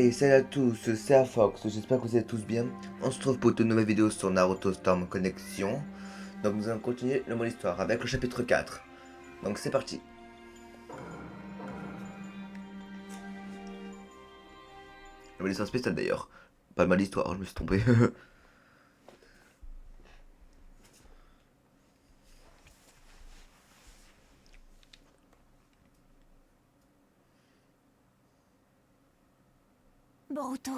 Hey, salut à tous, c'est Afox, j'espère que vous allez tous bien. On se retrouve pour une nouvelle vidéo sur Naruto Storm Connection. Donc nous allons continuer le mode histoire avec le chapitre 4. Donc c'est parti. Le mode histoire spécial d'ailleurs. Pas le mode histoire, je me suis trompé. Boruto,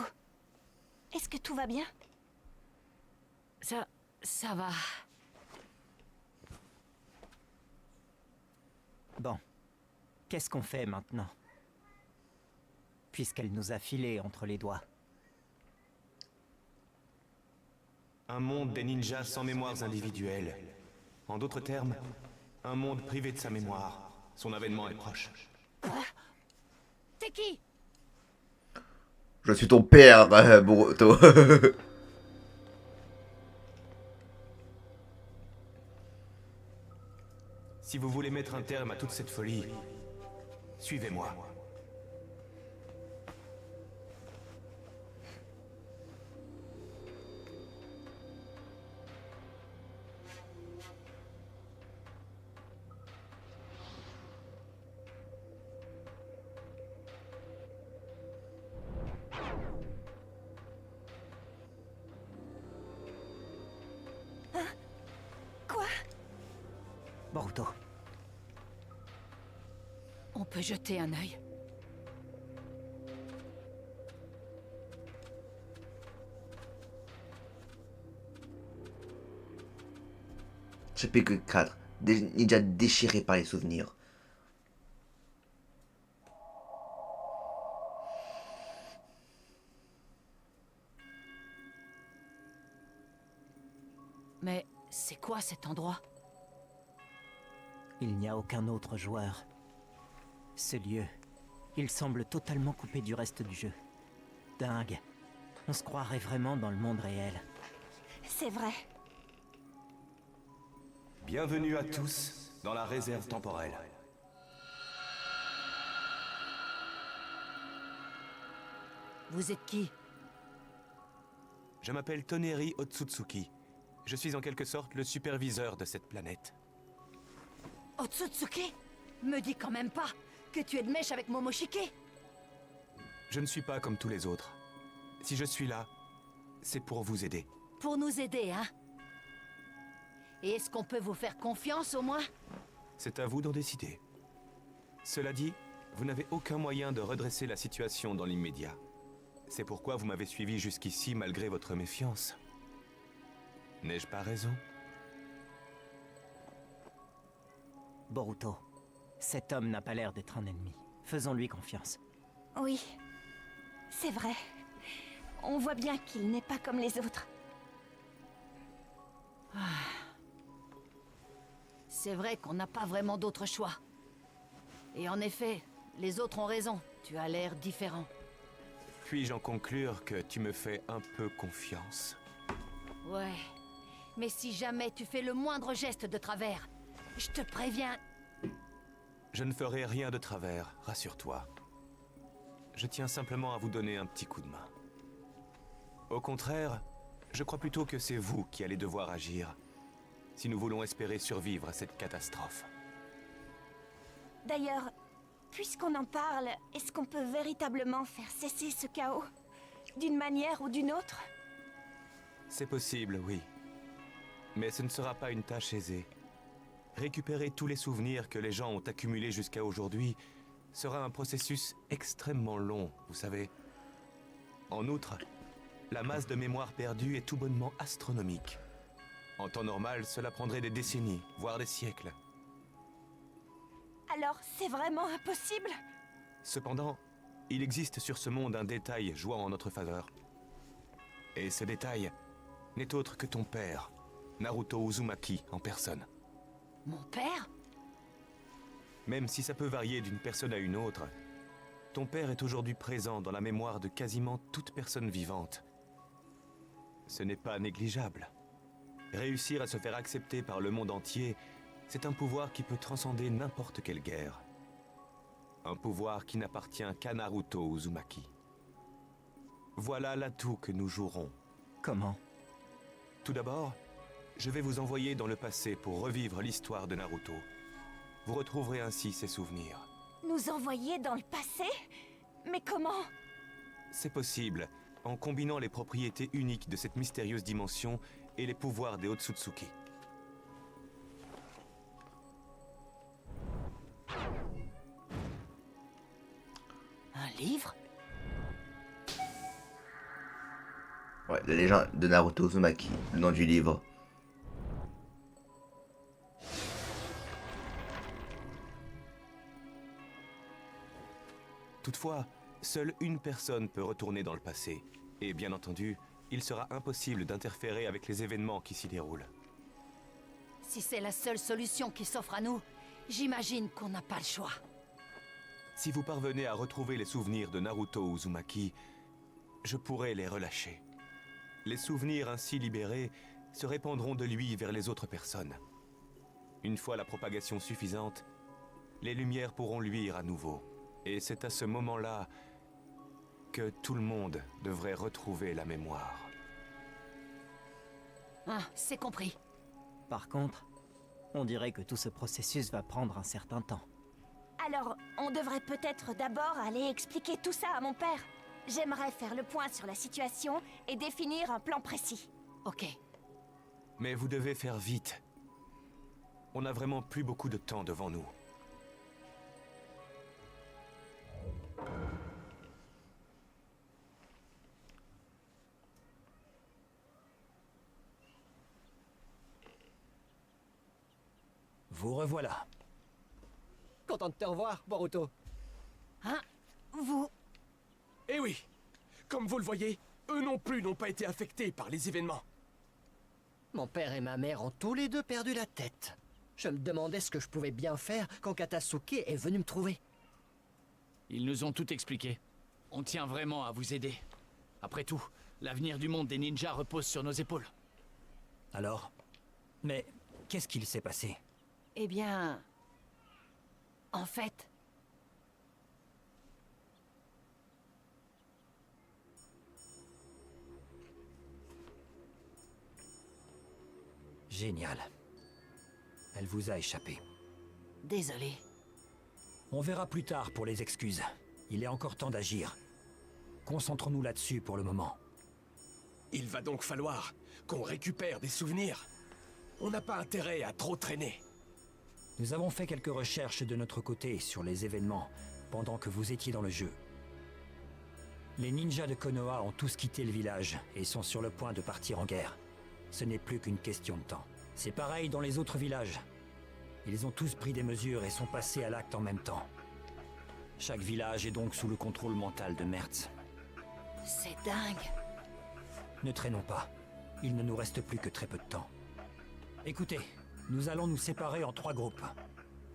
est-ce que tout va bien? Ça va. Bon, qu'est-ce qu'on fait maintenant? Puisqu'elle nous a filé entre les doigts. Un monde des ninjas sans mémoires individuelles. En d'autres termes, un monde privé de sa mémoire. Son avènement est proche. T'es qui? Je suis ton père, Boruto. Si vous voulez mettre un terme à toute cette folie, suivez-moi. Quoi? Boruto, On peut jeter un œil. Chapitre 4. Des ninjas déchirés par les souvenirs. Mais c'est quoi cet endroit? il n'y a aucun autre joueur. Ce lieu, il semble totalement coupé du reste du jeu. Dingue. On se croirait vraiment dans le monde réel. C'est vrai. Bienvenue à tous dans la réserve temporelle. Vous êtes qui? Je m'appelle Toneri Otsutsuki. Je suis en quelque sorte le superviseur de cette planète. Otsutsuki? Me dis quand même pas que tu es de mèche avec Momoshiki. Je ne suis pas comme tous les autres. Si je suis là, c'est pour vous aider. Pour nous aider, hein? Et est-ce qu'on peut vous faire confiance au moins? C'est à vous d'en décider. Cela dit, vous n'avez aucun moyen de redresser la situation dans l'immédiat. C'est pourquoi vous m'avez suivi jusqu'ici malgré votre méfiance. N'ai-je pas raison? Boruto, cet homme n'a pas l'air d'être un ennemi. Faisons-lui confiance. Oui, c'est vrai. On voit bien qu'il n'est pas comme les autres. C'est vrai qu'on n'a pas vraiment d'autre choix. Et en effet, les autres ont raison. Tu as l'air différent. Puis-je en conclure que tu me fais un peu confiance? Ouais. Mais si jamais tu fais le moindre geste de travers, je te préviens. Je ne ferai rien de travers, rassure-toi. Je tiens simplement à vous donner un petit coup de main. Au contraire, je crois plutôt que c'est vous qui allez devoir agir, si nous voulons espérer survivre à cette catastrophe. D'ailleurs, puisqu'on en parle, est-ce qu'on peut véritablement faire cesser ce chaos? D'une manière ou d'une autre? C'est possible, oui. Mais ce ne sera pas une tâche aisée. Récupérer tous les souvenirs que les gens ont accumulés jusqu'à aujourd'hui sera un processus extrêmement long, vous savez. En outre, la masse de mémoire perdue est tout bonnement astronomique. En temps normal, cela prendrait des décennies, voire des siècles. Alors, c'est vraiment impossible? Cependant, il existe sur ce monde un détail jouant en notre faveur. Et ce détail n'est autre que ton père, Naruto Uzumaki, en personne. Mon père? Même si ça peut varier d'une personne à une autre, ton père est aujourd'hui présent dans la mémoire de quasiment toute personne vivante. Ce n'est pas négligeable. Réussir à se faire accepter par le monde entier, c'est un pouvoir qui peut transcender n'importe quelle guerre. Un pouvoir qui n'appartient qu'à Naruto Uzumaki. Voilà l'atout que nous jouerons. Comment? Tout d'abord, je vais vous envoyer dans le passé pour revivre l'histoire de Naruto. Vous retrouverez ainsi ses souvenirs. Nous envoyer dans le passé? Mais comment? C'est possible, en combinant les propriétés uniques de cette mystérieuse dimension et les pouvoirs des Otsutsuki. Un livre? Ouais, la légende de Naruto Uzumaki, le nom du livre. Toutefois, seule une personne peut retourner dans le passé. Et bien entendu, il sera impossible d'interférer avec les événements qui s'y déroulent. Si c'est la seule solution qui s'offre à nous, j'imagine qu'on n'a pas le choix. Si vous parvenez à retrouver les souvenirs de Naruto Uzumaki, je pourrai les relâcher. Les souvenirs ainsi libérés se répandront de lui vers les autres personnes. Une fois la propagation suffisante, les lumières pourront luire à nouveau. Et c'est à ce moment-là que tout le monde devrait retrouver la mémoire. Ah, c'est compris. Par contre, on dirait que tout ce processus va prendre un certain temps. Alors, on devrait peut-être d'abord aller expliquer tout ça à mon père. J'aimerais faire le point sur la situation et définir un plan précis. Ok. Mais vous devez faire vite. On n'a vraiment plus beaucoup de temps devant nous. Vous revoilà. Content de te revoir, Boruto. Hein? Vous... Eh oui, comme vous le voyez, eux non plus n'ont pas été affectés par les événements. Mon père et ma mère ont tous les deux perdu la tête. Je me demandais ce que je pouvais bien faire quand Katasuke est venu me trouver. Ils nous ont tout expliqué. On tient vraiment à vous aider. Après tout, l'avenir du monde des ninjas repose sur nos épaules. Alors? Mais qu'est-ce qu'il s'est passé? Eh bien... En fait... Génial. Elle vous a échappé. Désolé. On verra plus tard pour les excuses. Il est encore temps d'agir. Concentrons-nous là-dessus pour le moment. Il va donc falloir qu'on récupère des souvenirs. On n'a pas intérêt à trop traîner. Nous avons fait quelques recherches de notre côté sur les événements pendant que vous étiez dans le jeu. Les ninjas de Konoha ont tous quitté le village et sont sur le point de partir en guerre. Ce n'est plus qu'une question de temps. C'est pareil dans les autres villages. Ils ont tous pris des mesures et sont passés à l'acte en même temps. Chaque village est donc sous le contrôle mental de Mertz. C'est dingue. Ne traînons pas. Il ne nous reste plus que très peu de temps. Écoutez, nous allons nous séparer en 3 groupes.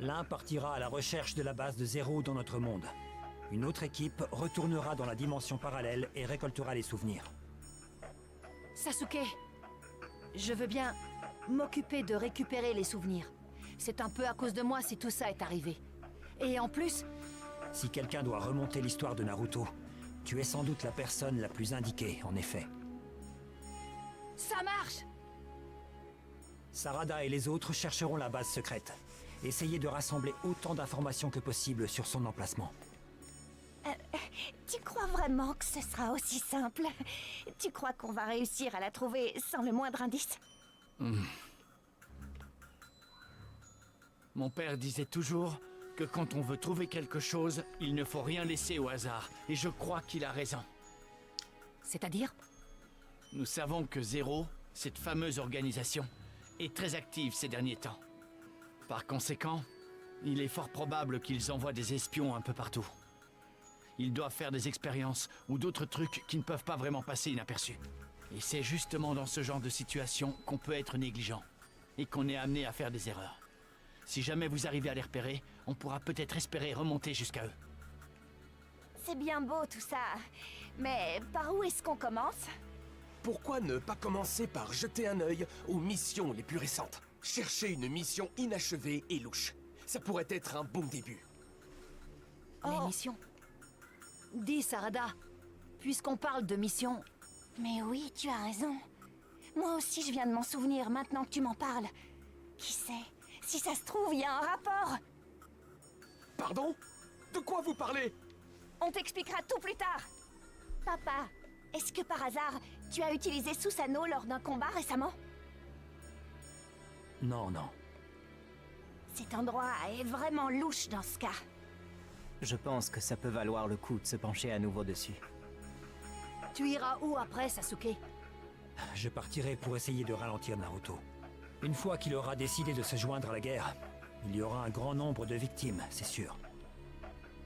L'un partira à la recherche de la base de Zéro dans notre monde. Une autre équipe retournera dans la dimension parallèle et récoltera les souvenirs. Sasuke, je veux bien m'occuper de récupérer les souvenirs. C'est un peu à cause de moi si tout ça est arrivé. Et en plus... Si quelqu'un doit remonter l'histoire de Naruto, tu es sans doute la personne la plus indiquée, en effet. Ça marche! Sarada et les autres chercheront la base secrète. Essayez de rassembler autant d'informations que possible sur son emplacement. Tu crois vraiment que ce sera aussi simple? Tu crois qu'on va réussir à la trouver sans le moindre indice? Mon père disait toujours que quand on veut trouver quelque chose, il ne faut rien laisser au hasard. Et je crois qu'il a raison. C'est-à-dire? Nous savons que Zéro, cette fameuse organisation, est très active ces derniers temps. Par conséquent, il est fort probable qu'ils envoient des espions un peu partout. Ils doivent faire des expériences ou d'autres trucs qui ne peuvent pas vraiment passer inaperçus. Et c'est justement dans ce genre de situation qu'on peut être négligent et qu'on est amené à faire des erreurs. Si jamais vous arrivez à les repérer, on pourra peut-être espérer remonter jusqu'à eux. C'est bien beau tout ça, mais par où est-ce qu'on commence? Pourquoi ne pas commencer par jeter un œil aux missions les plus récentes? Chercher une mission inachevée et louche. Ça pourrait être un bon début. Les missions. Dis, Sarada, puisqu'on parle de mission... Mais oui, tu as raison. Moi aussi, je viens de m'en souvenir maintenant que tu m'en parles. Qui sait? Si ça se trouve, il y a un rapport. Pardon? De quoi vous parlez? On t'expliquera tout plus tard. Papa, est-ce que par hasard, tu as utilisé Susanoo lors d'un combat récemment? Non, non. Cet endroit est vraiment louche dans ce cas. Je pense que ça peut valoir le coup de se pencher à nouveau dessus. Tu iras où après, Sasuke? Je partirai pour essayer de ralentir Naruto. Une fois qu'il aura décidé de se joindre à la guerre, il y aura un grand nombre de victimes, c'est sûr.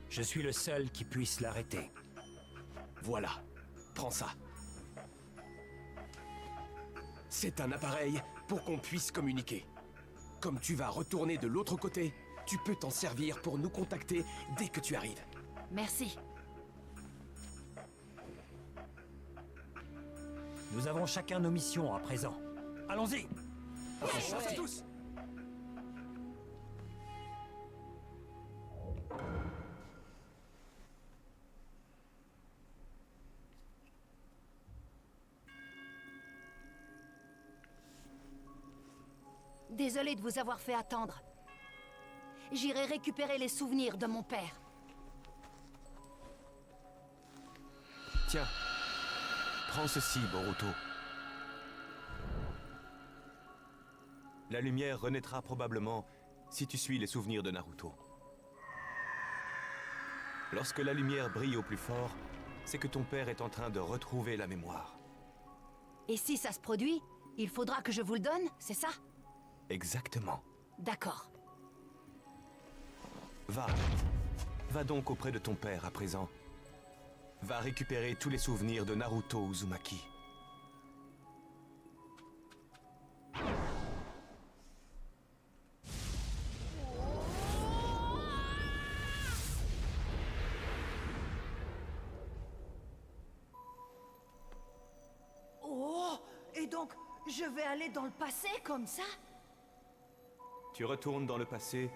Je suis le seul qui puisse l'arrêter. Voilà, prends ça. C'est un appareil pour qu'on puisse communiquer. Comme tu vas retourner de l'autre côté, tu peux t'en servir pour nous contacter dès que tu arrives. Merci. Nous avons chacun nos missions à présent. Allons-y! Tous. Désolée de vous avoir fait attendre. J'irai récupérer les souvenirs de mon père. Tiens, prends ceci, Boruto. La lumière renaîtra probablement si tu suis les souvenirs de Naruto. Lorsque la lumière brille au plus fort, c'est que ton père est en train de retrouver la mémoire. Et si ça se produit, il faudra que je vous le donne, c'est ça? Exactement. D'accord. Va. Va donc auprès de ton père à présent. Va récupérer tous les souvenirs de Naruto Uzumaki. Oh! Et donc, je vais aller dans le passé comme ça? Tu retournes dans le passé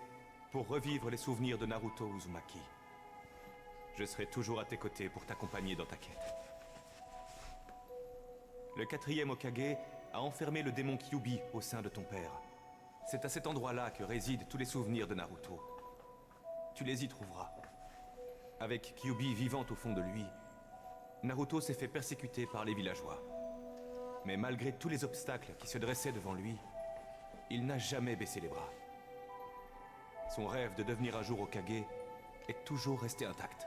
pour revivre les souvenirs de Naruto Uzumaki. Je serai toujours à tes côtés pour t'accompagner dans ta quête. Le 4e Hokage a enfermé le démon Kyuubi au sein de ton père. C'est à cet endroit-là que résident tous les souvenirs de Naruto. Tu les y trouveras. Avec Kyuubi vivant au fond de lui, Naruto s'est fait persécuter par les villageois. Mais malgré tous les obstacles qui se dressaient devant lui, il n'a jamais baissé les bras. Son rêve de devenir un jour Hokage est toujours resté intact.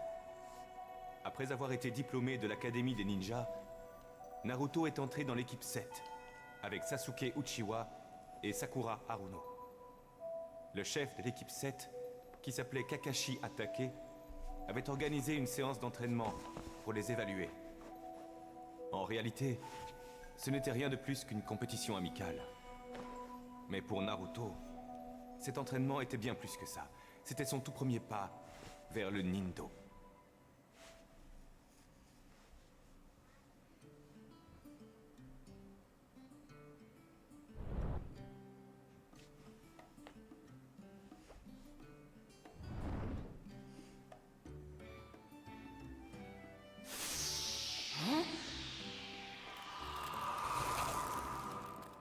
Après avoir été diplômé de l'Académie des ninjas, Naruto est entré dans l'équipe 7, avec Sasuke Uchiwa et Sakura Haruno. Le chef de l'équipe 7, qui s'appelait Kakashi Hatake, avait organisé une séance d'entraînement pour les évaluer. En réalité, ce n'était rien de plus qu'une compétition amicale. Mais pour Naruto, cet entraînement était bien plus que ça. C'était son tout premier pas vers le Nindo.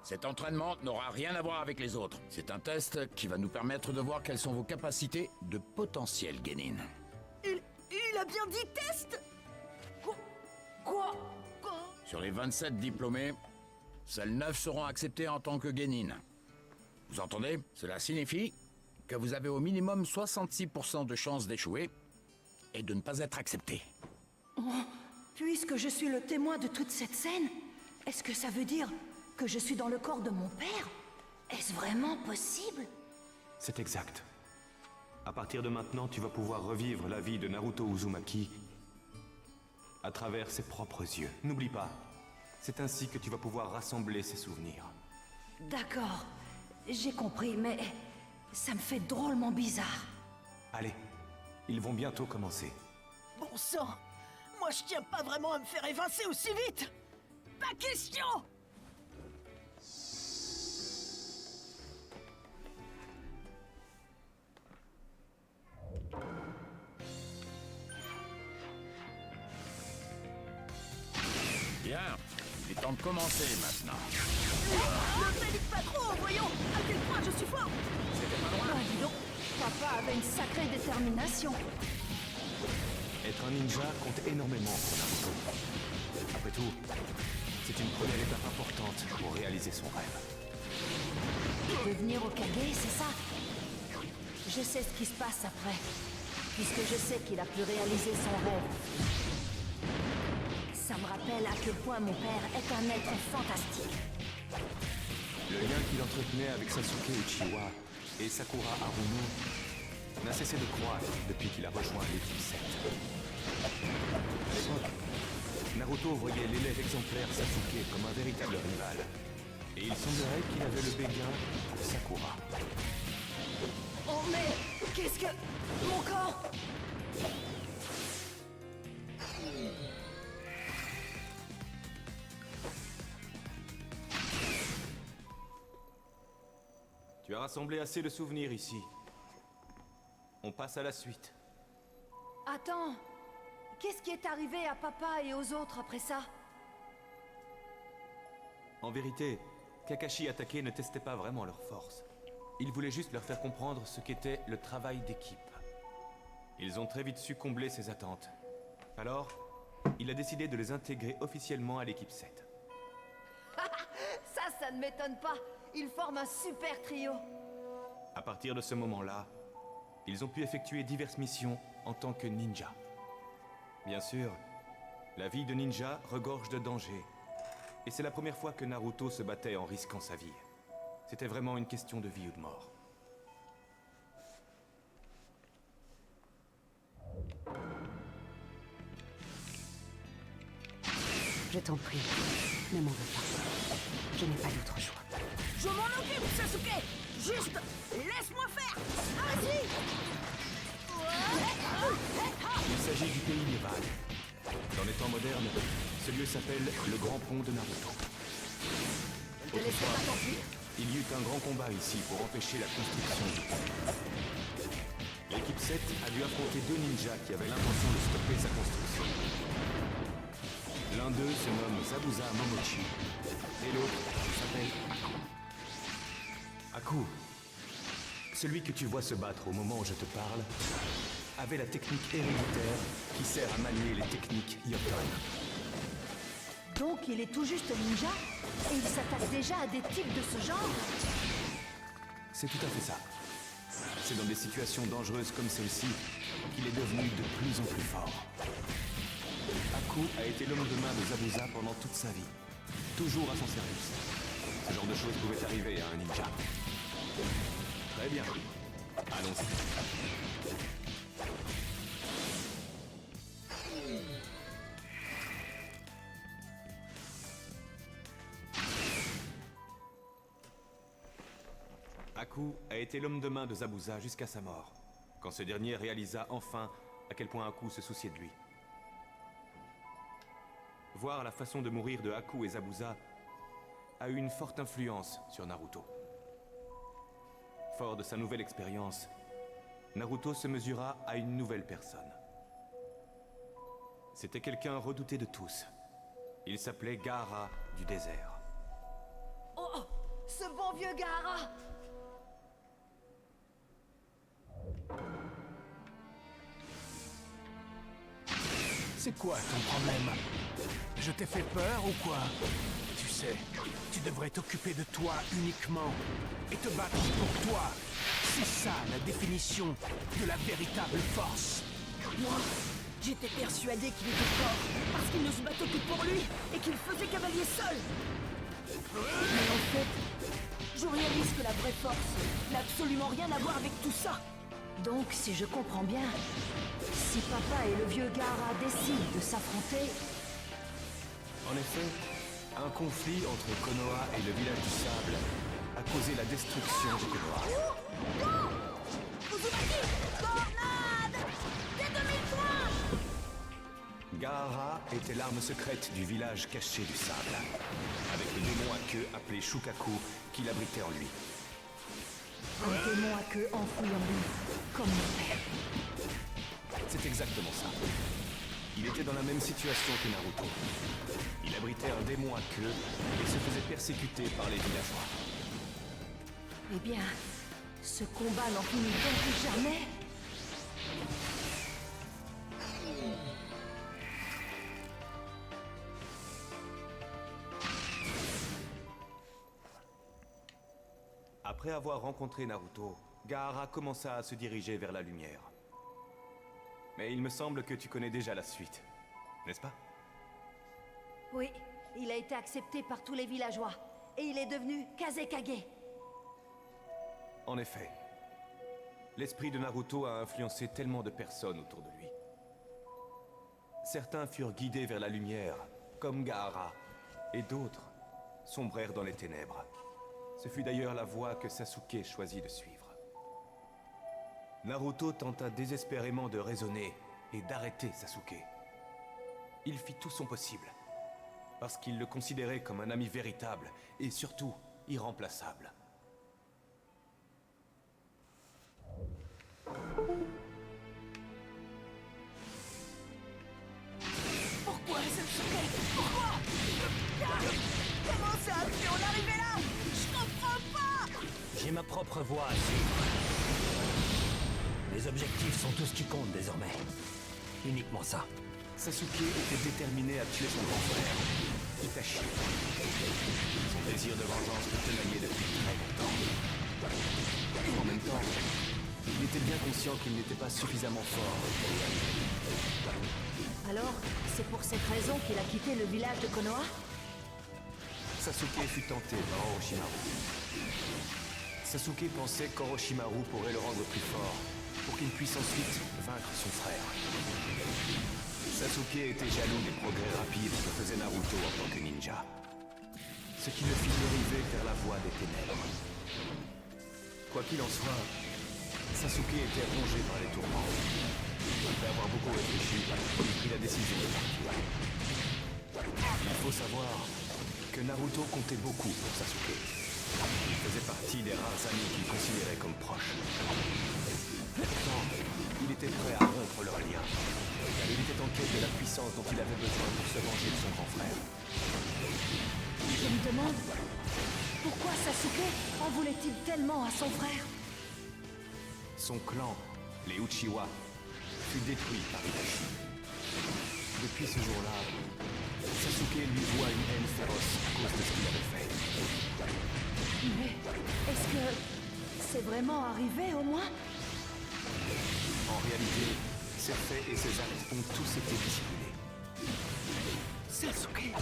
Cet entraînement n'aura rien à voir avec les autres. C'est un test qui va nous permettre de voir quelles sont vos capacités de potentiel, Genin. Il a bien dit test? Quoi? Sur les 27 diplômés, seuls 9 seront acceptés en tant que Genin. Vous entendez? Cela signifie que vous avez au minimum 66% de chances d'échouer et de ne pas être accepté. Puisque je suis le témoin de toute cette scène, est-ce que ça veut dire que je suis dans le corps de mon père? Est-ce vraiment possible? C'est exact. À partir de maintenant, tu vas pouvoir revivre la vie de Naruto Uzumaki à travers ses propres yeux. N'oublie pas, c'est ainsi que tu vas pouvoir rassembler ses souvenirs. D'accord, j'ai compris, mais ça me fait drôlement bizarre. Allez, ils vont bientôt commencer. Bon sang! Moi je tiens pas vraiment à me faire évincer aussi vite! Pas question! Bien, il est temps de commencer maintenant. Ne panique pas trop, voyons à quel point je suis fort. Ah, dis donc, papa avait une sacrée détermination. Être un ninja compte énormément pour Naruto. Après tout, c'est une première étape importante pour réaliser son rêve. Devenir Hokage, c'est ça? Je sais ce qui se passe après, puisque je sais qu'il a pu réaliser son rêve. Ça me rappelle à quel point mon père est un être fantastique. Le lien qu'il entretenait avec Sasuke Uchiwa et Sakura Haruno n'a cessé de croître depuis qu'il a rejoint l'équipe 7. À l'époque, Naruto voyait l'élève exemplaire Sasuke comme un véritable rival. Et il semblerait qu'il avait le béguin de Sakura. Oh mais, qu'est-ce que... Mon corps! Tu as rassemblé assez de souvenirs ici. On passe à la suite. Attends, qu'est-ce qui est arrivé à papa et aux autres après ça? En vérité, Kakashi et Atake ne testaient pas vraiment leur force. Il voulait juste leur faire comprendre ce qu'était le travail d'équipe. Ils ont très vite su combler ses attentes. Alors, il a décidé de les intégrer officiellement à l'équipe 7. Ça ne m'étonne pas. Ils forment un super trio. À partir de ce moment-là, ils ont pu effectuer diverses missions en tant que ninja. Bien sûr, la vie de ninja regorge de dangers. Et c'est la première fois que Naruto se battait en risquant sa vie. C'était vraiment une question de vie ou de mort. Je t'en prie, ne m'en veux pas. Je n'ai pas d'autre choix. Je m'en occupe, Sasuke. Juste, laisse-moi faire. Vas-y. Il s'agit du pays Nirvana. Dans les temps modernes, ce lieu s'appelle le Grand Pont de Naruto. Autrefois, il y eut un grand combat ici pour empêcher la construction du pont. L'équipe 7 a dû affronter deux ninjas qui avaient l'intention de stopper sa construction. L'un d'eux se nomme Zabuza Momochi et l'autre s'appelle Aku. Aku, celui que tu vois se battre au moment où je te parle, avait la technique héréditaire qui sert à manier les techniques Yoton. Donc il est tout juste ninja? Et il s'attaque déjà à des types de ce genre? C'est tout à fait ça. C'est dans des situations dangereuses comme celle-ci qu'il est devenu de plus en plus fort. Aku a été l'homme de main de Zabuza pendant toute sa vie, toujours à son service. Ce genre de choses pouvait arriver à un ninja. Très bien. Allons-y. Aku a été l'homme de main de Zabuza jusqu'à sa mort, quand ce dernier réalisa enfin à quel point Aku se souciait de lui. Voir la façon de mourir de Aku et Zabuza a eu une forte influence sur Naruto. Fort de sa nouvelle expérience, Naruto se mesura à une nouvelle personne. C'était quelqu'un redouté de tous. Il s'appelait Gaara du désert. Oh, ce bon vieux Gaara! C'est quoi ton problème? Je t'ai fait peur ou quoi? Tu sais, tu devrais t'occuper de toi uniquement et te battre pour toi. C'est ça la définition de la véritable force. Moi, j'étais persuadé qu'il était fort parce qu'il ne se battait que pour lui et qu'il faisait cavalier seul. Mais en fait, je réalise que la vraie force n'a absolument rien à voir avec tout ça. Donc, si je comprends bien, si papa et le vieux Gaara décident de s'affronter... En effet, un conflit entre Konoha et le village du sable a causé la destruction de Konoha. Uzumaki, tornade des 2000 points. Gaara était l'arme secrète du village caché du sable, avec le démon à queue appelé Shukaku qui l'abritait en lui. Un démon à queue enfoui en lui, comme mon père. C'est exactement ça. Il était dans la même situation que Naruto. Il abritait un démon à queue et se faisait persécuter par les villageois. Eh bien, ce combat n'en finit donc jamais. Après avoir rencontré Naruto, Gaara commença à se diriger vers la lumière. Mais il me semble que tu connais déjà la suite, n'est-ce pas? Oui, il a été accepté par tous les villageois. Et il est devenu Kazekage. En effet. L'esprit de Naruto a influencé tellement de personnes autour de lui. Certains furent guidés vers la lumière, comme Gaara, et d'autres sombrèrent dans les ténèbres. Ce fut d'ailleurs la voie que Sasuke choisit de suivre. Naruto tenta désespérément de raisonner et d'arrêter Sasuke. Il fit tout son possible, parce qu'il le considérait comme un ami véritable et surtout irremplaçable. Pourquoi Sasuke? Pourquoi? Comment ça a pu en arriver là? Je comprends pas! J'ai ma propre voie à suivre. Les objectifs sont tout ce qui compte désormais. Uniquement ça. Sasuke était déterminé à tuer son grand frère, Itachi. Son désir de vengeance le tenaillait depuis très longtemps. En même temps, il était bien conscient qu'il n'était pas suffisamment fort pour y arriver. Alors, c'est pour cette raison qu'il a quitté le village de Konoha? Sasuke fut tenté par Orochimaru. Sasuke pensait qu'Orochimaru pourrait le rendre plus fort, pour qu'il puisse ensuite vaincre son frère. Sasuke était jaloux des progrès rapides que faisait Naruto en tant que ninja. Ce qui le fit dériver vers la voie des ténèbres. Quoi qu'il en soit, Sasuke était rongé par les tourments. Après avoir beaucoup réfléchi, il prit la décision de partir. Il faut savoir que Naruto comptait beaucoup pour Sasuke. Il faisait partie des rares amis qu'il considérait comme proches. Pourtant, il était prêt à rompre leur lien, car il était en quête de la puissance dont il avait besoin pour se venger de son grand frère. Je me demande, pourquoi Sasuke en voulait-il tellement à son frère? Son clan, les Uchiwa, fut détruit par Itachi. Depuis ce jour-là, Sasuke lui voua une haine féroce à cause de ce qu'il avait fait. Mais est-ce que c'est vraiment arrivé au moins? En réalité, ses faits et ses actes ont tous été dissimulés. Sasuke!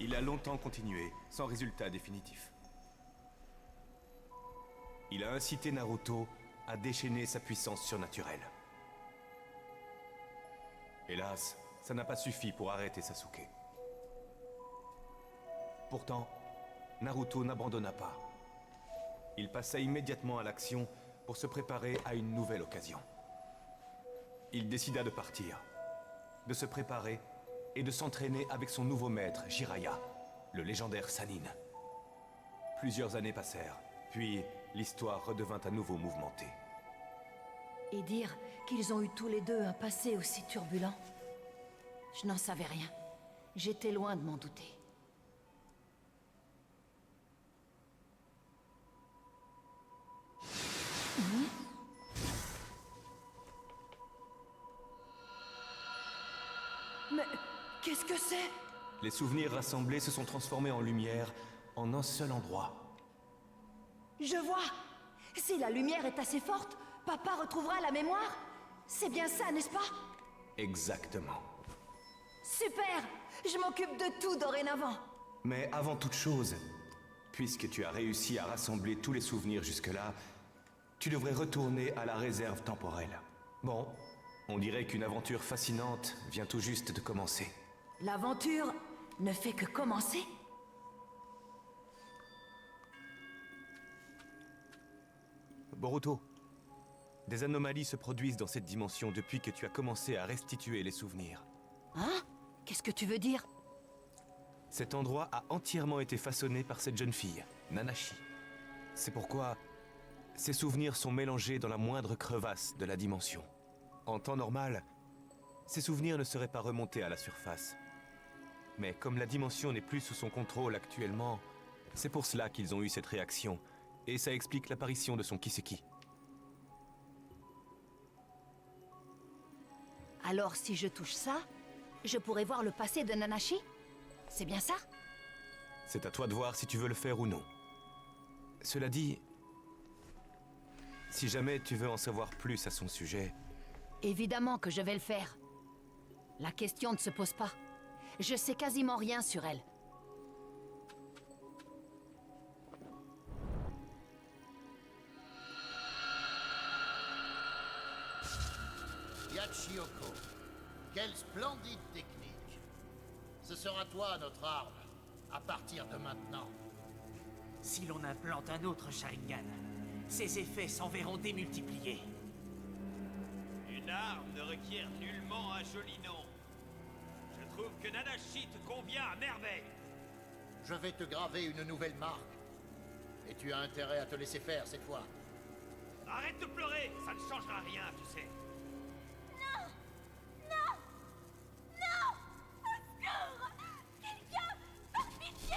Il a longtemps continué, sans résultat définitif. Il a incité Naruto à déchaîner sa puissance surnaturelle. Hélas, ça n'a pas suffi pour arrêter Sasuke. Pourtant, Naruto n'abandonna pas. Il passa immédiatement à l'action pour se préparer à une nouvelle occasion. Il décida de partir, de se préparer et de s'entraîner avec son nouveau maître, Jiraiya, le légendaire Sannin. Plusieurs années passèrent, puis l'histoire redevint à nouveau mouvementée. Et dire qu'ils ont eu tous les deux un passé aussi turbulent. Je n'en savais rien. J'étais loin de m'en douter. Mais qu'est-ce que c'est? Les souvenirs rassemblés se sont transformés en lumière en un seul endroit. Je vois! Si la lumière est assez forte, papa retrouvera la mémoire? C'est bien ça, n'est-ce pas? Exactement. Super! Je m'occupe de tout dorénavant. Mais avant toute chose, puisque tu as réussi à rassembler tous les souvenirs jusque-là, tu devrais retourner à la réserve temporelle. Bon, on dirait qu'une aventure fascinante vient tout juste de commencer. L'aventure ne fait que commencer? Boruto, des anomalies se produisent dans cette dimension depuis que tu as commencé à restituer les souvenirs. Hein? Qu'est-ce que tu veux dire? Cet endroit a entièrement été façonné par cette jeune fille, Nanashi. C'est pourquoi ces souvenirs sont mélangés dans la moindre crevasse de la dimension. En temps normal, ces souvenirs ne seraient pas remontés à la surface. Mais comme la dimension n'est plus sous son contrôle actuellement, c'est pour cela qu'ils ont eu cette réaction, et ça explique l'apparition de son Kiseki. Alors si je touche ça, je pourrais voir le passé de Nanashi? C'est bien ça? C'est à toi de voir si tu veux le faire ou non. Cela dit, si jamais tu veux en savoir plus à son sujet... Évidemment que je vais le faire. La question ne se pose pas. Je sais quasiment rien sur elle. Yachioko, quelle splendide technique. Ce sera toi notre arme, à partir de maintenant. Si l'on implante un autre Sharingan, ses effets s'en verront démultipliés. Une arme ne requiert nullement un joli nom. Je trouve que Nanashi te convient à merveille. Je vais te graver une nouvelle marque. Et tu as intérêt à te laisser faire cette fois. Arrête de pleurer, ça ne changera rien, tu sais. Non! Non! Non! Au secours! Quelqu'un! Par pitié!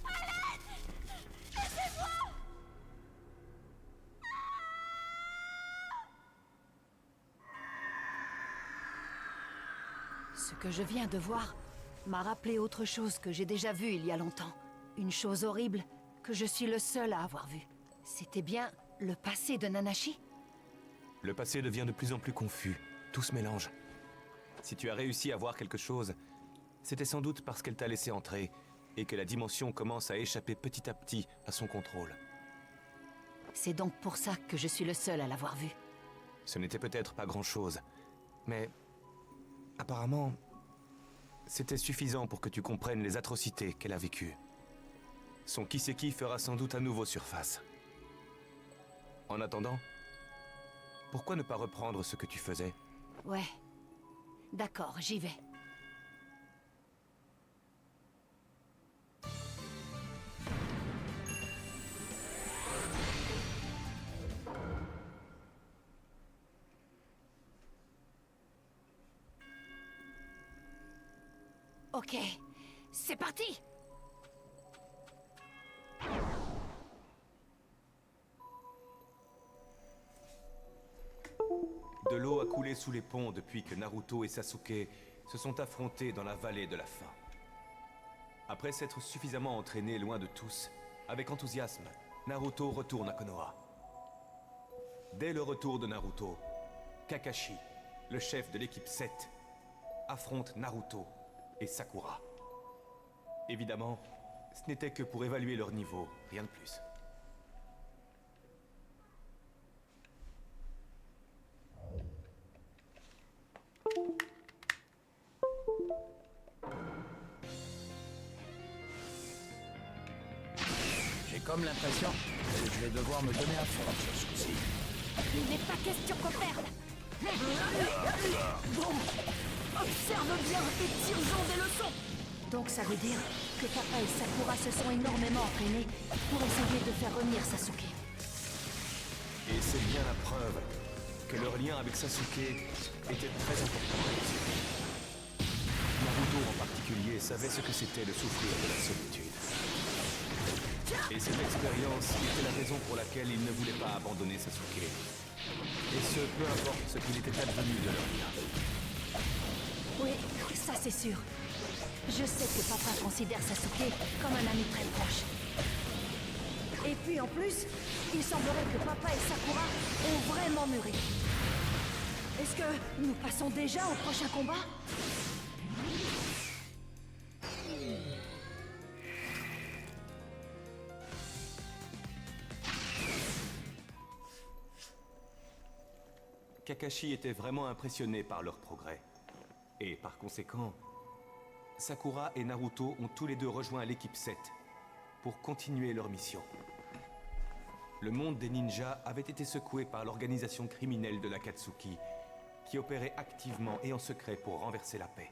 À l'aide! Aidez-moi! Ce que je viens de voir m'a rappelé autre chose que j'ai déjà vu il y a longtemps. Une chose horrible que je suis le seul à avoir vue. C'était bien le passé de Nanashi? Le passé devient de plus en plus confus. Tout se mélange. Si tu as réussi à voir quelque chose, c'était sans doute parce qu'elle t'a laissé entrer et que la dimension commence à échapper petit à petit à son contrôle. C'est donc pour ça que je suis le seul à l'avoir vue. Ce n'était peut-être pas grand-chose, mais apparemment, c'était suffisant pour que tu comprennes les atrocités qu'elle a vécues. Son Kiseki fera sans doute à nouveau surface. En attendant, pourquoi ne pas reprendre ce que tu faisais? Ouais. D'accord, j'y vais. Ok, c'est parti! De l'eau a coulé sous les ponts depuis que Naruto et Sasuke se sont affrontés dans la vallée de la faim. Après s'être suffisamment entraîné loin de tous, avec enthousiasme, Naruto retourne à Konoha. Dès le retour de Naruto, Kakashi, le chef de l'équipe 7, affronte Naruto et Sakura. Évidemment, ce n'était que pour évaluer leur niveau, rien de plus. J'ai comme l'impression que je vais devoir me donner à fond sur ce coup-ci. Il n'est pas question qu'on perde. Bon, observe bien et tire-en des leçons. Donc ça veut dire que Papa et Sakura se sont énormément entraînés pour essayer de faire revenir Sasuke. Et c'est bien la preuve que leur lien avec Sasuke était très important. Naruto en particulier savait ce que c'était de souffrir de la solitude. Et cette expérience était la raison pour laquelle il ne voulait pas abandonner Sasuke. Et ce, peu importe ce qu'il était advenu de leur lien. Oui, ça c'est sûr. Je sais que Papa considère Sasuke comme un ami très proche. Et puis en plus, il semblerait que Papa et Sakura ont vraiment mûri. Est-ce que nous passons déjà au prochain combat? Kakashi était vraiment impressionné par leur progrès. Et par conséquent, Sakura et Naruto ont tous les deux rejoint l'équipe 7 pour continuer leur mission. le monde des ninjas avait été secoué par l'organisation criminelle de l'Akatsuki, qui opérait activement et en secret pour renverser la paix.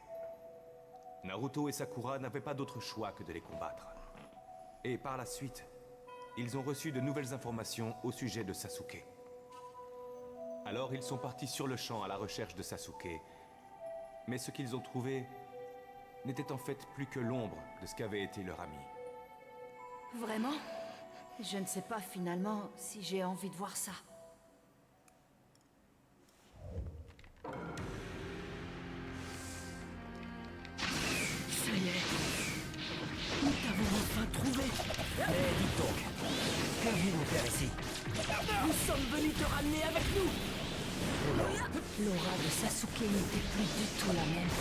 Naruto et Sakura n'avaient pas d'autre choix que de les combattre. Et par la suite, ils ont reçu de nouvelles informations au sujet de Sasuke. Alors ils sont partis sur le champ à la recherche de Sasuke. Mais ce qu'ils ont trouvé n'était en fait plus que l'ombre de ce qu'avait été leur ami. Vraiment? Je ne sais pas finalement si j'ai envie de voir ça. Ça y est. Nous t'avons enfin trouvé. Mais dites donc, que venez-vous faire ici? Nous sommes venus te ramener avec nous. L'aura de Sasuke n'était plus du tout la même.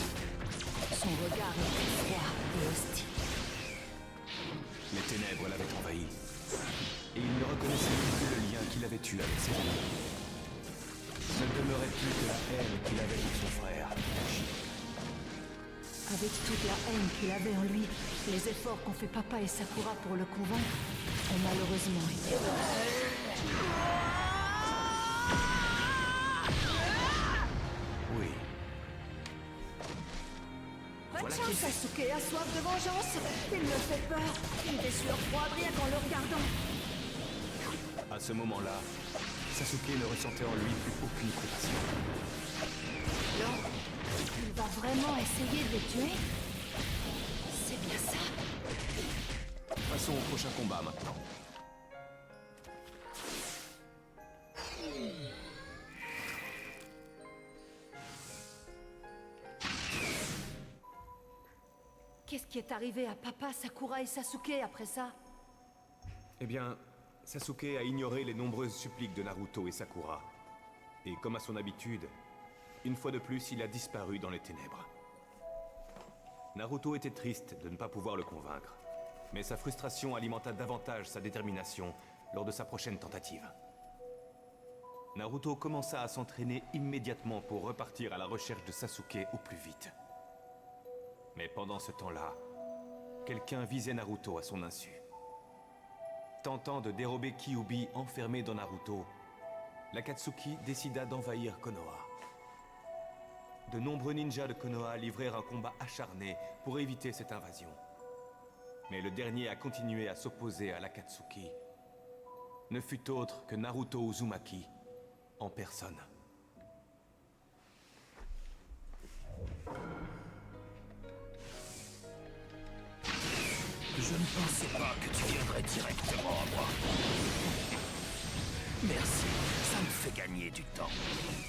Son regard était froid et hostile. Les ténèbres l'avaient envahi. Et il ne reconnaissait plus le lien qu'il avait eu avec ses amis. Ne demeurait plus que la haine qu'il avait pour son frère, Itachi. Avec toute la haine qu'il avait en lui, les efforts qu'ont fait Papa et Sakura pour le convaincre ont malheureusement été Oui. Voilà Sasuke a soif de vengeance. Il me fait peur. J'ai des sueurs froides rien qu'en le regardant. À ce moment-là, Sasuke ne ressentait en lui plus aucune compassion. Non, il va vraiment essayer de les tuer? C'est bien ça. Passons au prochain combat maintenant. Qu'est-ce qui est arrivé à Papa, Sakura et Sasuke après ça? Eh bien, Sasuke a ignoré les nombreuses suppliques de Naruto et Sakura. Et comme à son habitude, une fois de plus, il a disparu dans les ténèbres. Naruto était triste de ne pas pouvoir le convaincre, mais sa frustration alimenta davantage sa détermination lors de sa prochaine tentative. Naruto commença à s'entraîner immédiatement pour repartir à la recherche de Sasuke au plus vite. Mais pendant ce temps-là, quelqu'un visait Naruto à son insu. Tentant de dérober Kyuubi enfermé dans Naruto, l'Akatsuki décida d'envahir Konoha. De nombreux ninjas de Konoha livrèrent un combat acharné pour éviter cette invasion. Mais le dernier à continuer à s'opposer à l'Akatsuki ne fut autre que Naruto Uzumaki en personne. Je ne pensais pas que tu viendrais directement à moi. Merci, ça me fait gagner du temps.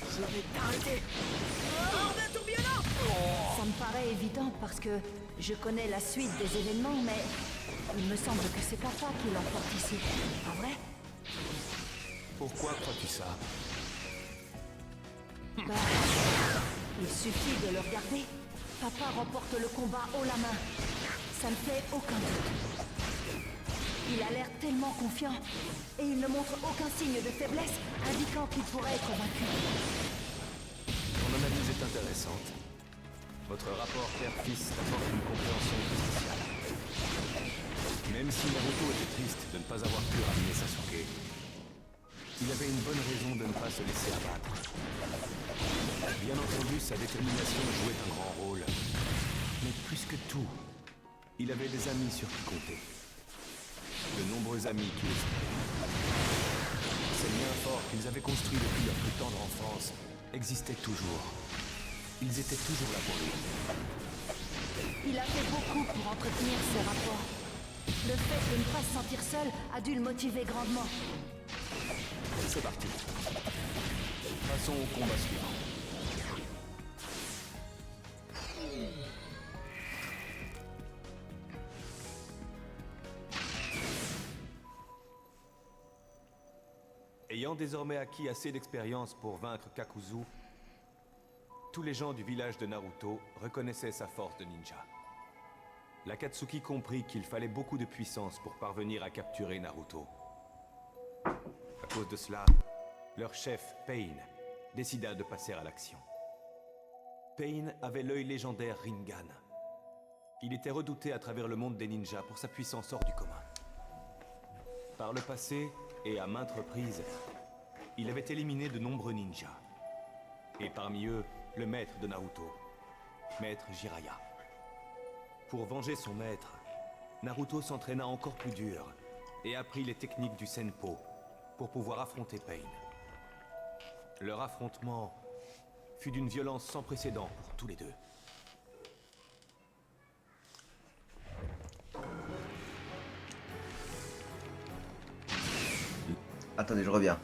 Je vais t'arrêter. Oh, de tourbillonnant! Ça me paraît évident parce que je connais la suite des événements, mais il me semble que c'est Papa qui l'emporte ici. Pas vrai? Pourquoi crois-tu ça? Bah, il suffit de le regarder. Papa remporte le combat haut la main. Ça ne fait aucun doute. Il a l'air tellement confiant, et il ne montre aucun signe de faiblesse, indiquant qu'il pourrait être vaincu. Ton analyse est intéressante. Votre rapport père-fils apporte une compréhension spéciale. Même si Naruto était triste de ne pas avoir pu ramener Sasuke, il avait une bonne raison de ne pas se laisser abattre. Bien entendu, sa détermination jouait un grand rôle. Mais plus que tout, il avait des amis sur qui compter. De nombreux amis qui le supportaient. Ces liens forts qu'ils avaient construits depuis leur plus tendre enfance existaient toujours. Ils étaient toujours là pour lui. Il a fait beaucoup pour entretenir ces rapports. Le fait de ne pas se sentir seul a dû le motiver grandement. C'est parti. Passons au combat suivant. Ayant désormais acquis assez d'expérience pour vaincre Kakuzu, tous les gens du village de Naruto reconnaissaient sa force de ninja. L'Akatsuki comprit qu'il fallait beaucoup de puissance pour parvenir à capturer Naruto. À cause de cela, leur chef, Pain, décida de passer à l'action. Pain avait l'œil légendaire Rinnegan. Il était redouté à travers le monde des ninjas pour sa puissance hors du commun. Par le passé, Et à maintes reprises, il avait éliminé de nombreux ninjas. Et parmi eux, le maître de Naruto, Maître Jiraiya. Pour venger son maître, Naruto s'entraîna encore plus dur et apprit les techniques du Senpo pour pouvoir affronter Pain. Leur affrontement fut d'une violence sans précédent pour tous les deux. Attendez, je reviens.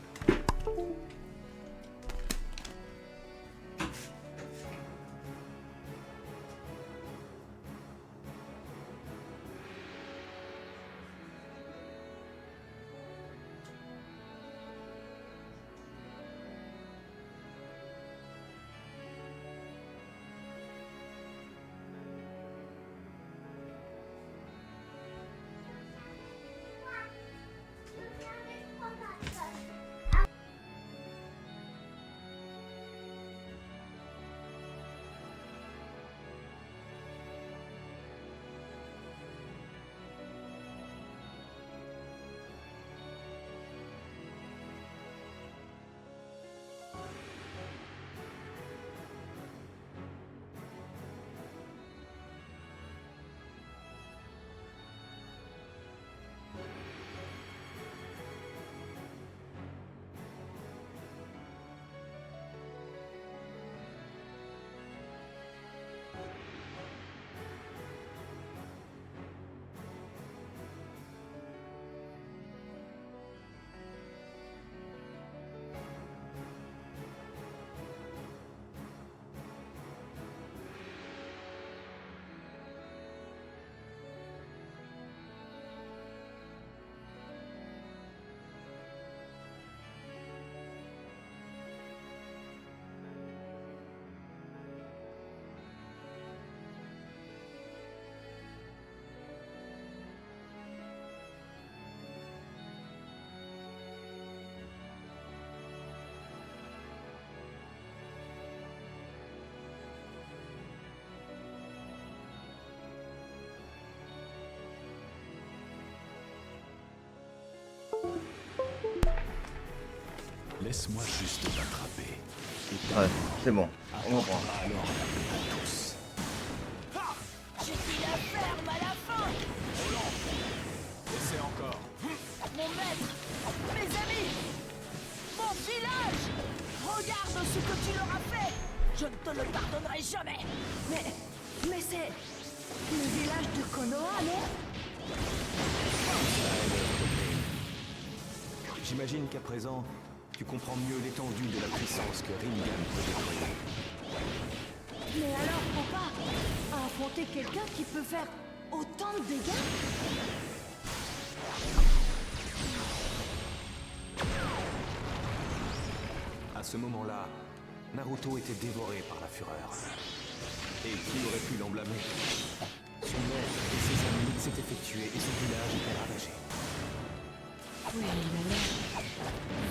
Laisse-moi juste t'attraper. Ouais, c'est bon, on reprend. Alors, à tous. J'ai dit la ferme à la fin. Laissez encore. Mon maître, mes amis, mon village. Regarde ce que tu leur as fait. Je ne te le pardonnerai jamais. Mais c'est... le village de Konoha, non? J'imagine qu'à présent, tu comprends mieux l'étendue de la puissance que Rinnegan peut déployer. Mais alors, papa, à affronter quelqu'un qui peut faire autant de dégâts? À ce moment-là, Naruto était dévoré par la fureur. Et qui aurait pu l'en blâmer? Son maître et ses amis s'étaient tués et son village était ravagé. Oui, il a l'air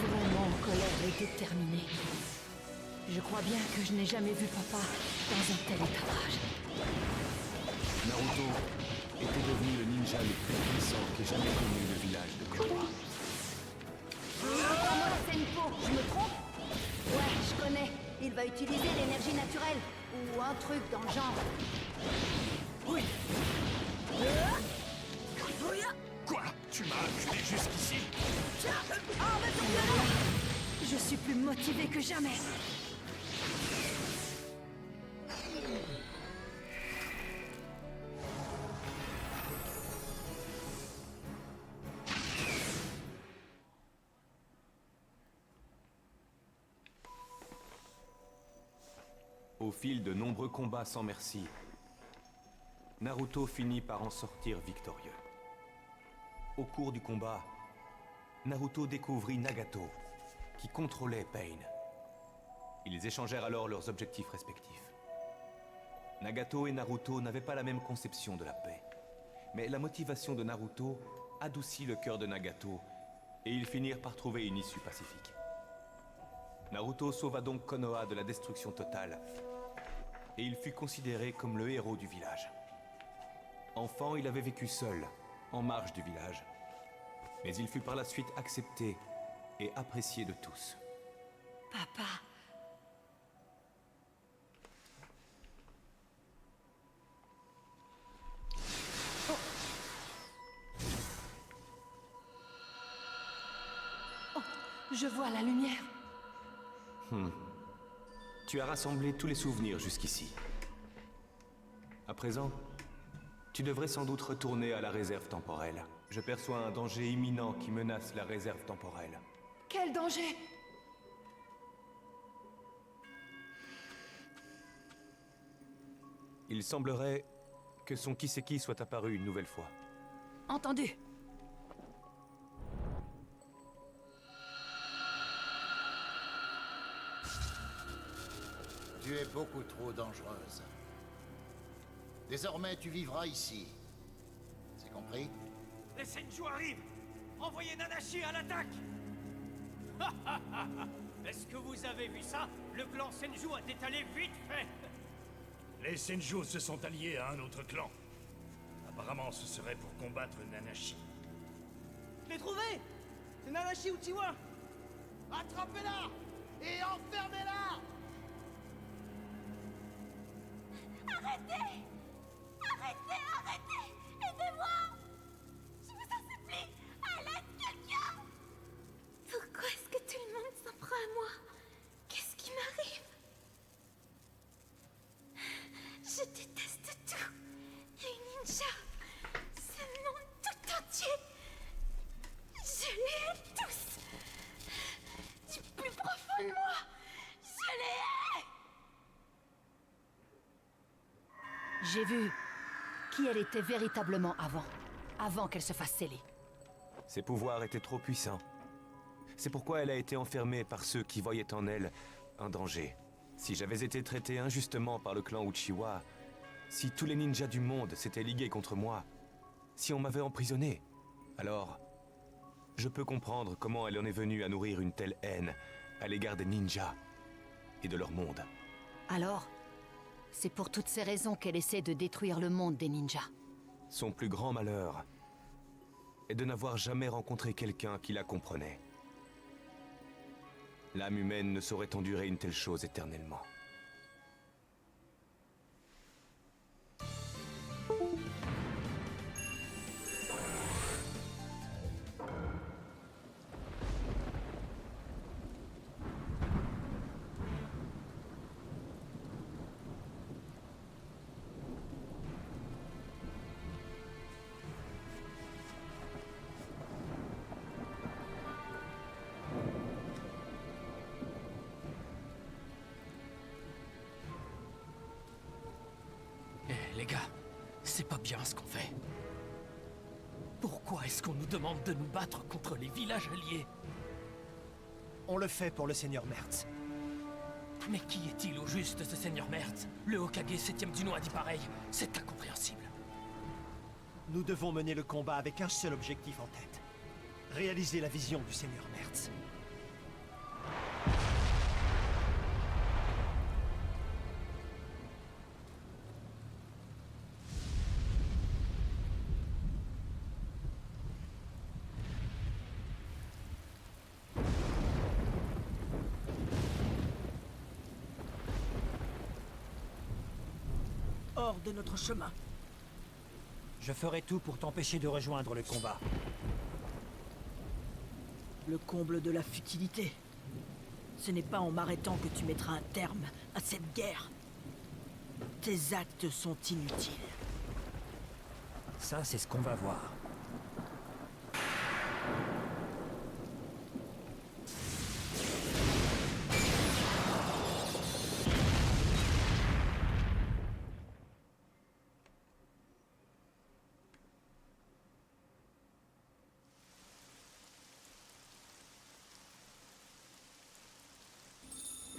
vraiment en colère et déterminé. Je crois bien que je n'ai jamais vu papa dans un tel état de rage. Naruto était devenu le ninja le plus puissant qu'ait jamais connu le village de Konoha. Encore moi, Senpo, je me trompe? Ouais, je connais. Il va utiliser l'énergie naturelle. Ou un truc dans le genre. Oui. Quoi? Tu m'as acculé jusqu'ici? Arrête ton violon! Je suis plus motivée que jamais. Au fil de nombreux combats sans merci, Naruto finit par en sortir victorieux. Au cours du combat, Naruto découvrit Nagato, qui contrôlait Pain. Ils échangèrent alors leurs objectifs respectifs. Nagato et Naruto n'avaient pas la même conception de la paix. Mais la motivation de Naruto adoucit le cœur de Nagato, et ils finirent par trouver une issue pacifique. Naruto sauva donc Konoha de la destruction totale, et il fut considéré comme le héros du village. Enfant, il avait vécu seul, en marge du village. Mais il fut par la suite accepté et apprécié de tous. Papa. Oh, je vois la lumière. Tu as rassemblé tous les souvenirs jusqu'ici. À présent, tu devrais sans doute retourner à la réserve temporelle. Je perçois un danger imminent qui menace la réserve temporelle. Quel danger? Il semblerait que son Kiseki soit apparu une nouvelle fois. Entendu. Tu es beaucoup trop dangereuse. Désormais, tu vivras ici. C'est compris? Les Senju arrivent! Envoyez Nanashi à l'attaque! Est-ce que vous avez vu ça? Le clan Senju a détalé vite fait! Les Senju se sont alliés à un autre clan. Apparemment, ce serait pour combattre Nanashi. Je l'ai trouvé! C'est Nanashi Uchiwa! Attrapez-la! Et enfermez-la! Arrêtez! Arrêtez! Arrêtez! Aidez-moi! Je vous en supplie! À l'aide, quelqu'un! Pourquoi est-ce que tout le monde s'en prend à moi? Qu'est-ce qui m'arrive? Je déteste tout. Les ninjas. Ce monde tout entier. Je les hais tous. Du plus profond de moi. Je les hais! J'ai vu qui elle était véritablement avant qu'elle se fasse sceller. Ses pouvoirs étaient trop puissants. C'est pourquoi elle a été enfermée par ceux qui voyaient en elle un danger. Si j'avais été traité injustement par le clan Uchiwa, si tous les ninjas du monde s'étaient ligués contre moi, si on m'avait emprisonné, alors je peux comprendre comment elle en est venue à nourrir une telle haine à l'égard des ninjas et de leur monde. Alors, c'est pour toutes ces raisons qu'elle essaie de détruire le monde des ninjas. Son plus grand malheur est de n'avoir jamais rencontré quelqu'un qui la comprenait. L'âme humaine ne saurait endurer une telle chose éternellement. Les gars, c'est pas bien ce qu'on fait. Pourquoi est-ce qu'on nous demande de nous battre contre les villages alliés? On le fait pour le Seigneur Mertz. Mais qui est-il au juste, ce Seigneur Mertz? Le Hokage 7ème du nom a dit pareil. C'est incompréhensible. Nous devons mener le combat avec un seul objectif en tête. Réaliser la vision du Seigneur Mertz. Hors de notre chemin. Je ferai tout pour t'empêcher de rejoindre le combat. Le comble de la futilité. Ce n'est pas en m'arrêtant que tu mettras un terme à cette guerre. Tes actes sont inutiles. Ça, c'est ce qu'on va voir.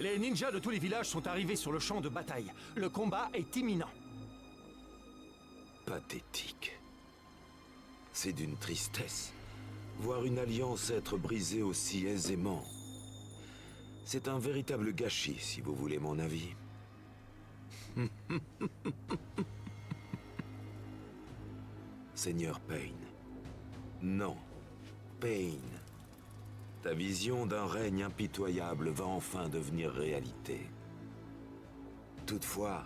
Les ninjas de tous les villages sont arrivés sur le champ de bataille. Le combat est imminent. Pathétique. C'est d'une tristesse. Voir une alliance être brisée aussi aisément. C'est un véritable gâchis, si vous voulez mon avis. Seigneur Payne. Non. Pain, ta vision d'un règne impitoyable va enfin devenir réalité. Toutefois,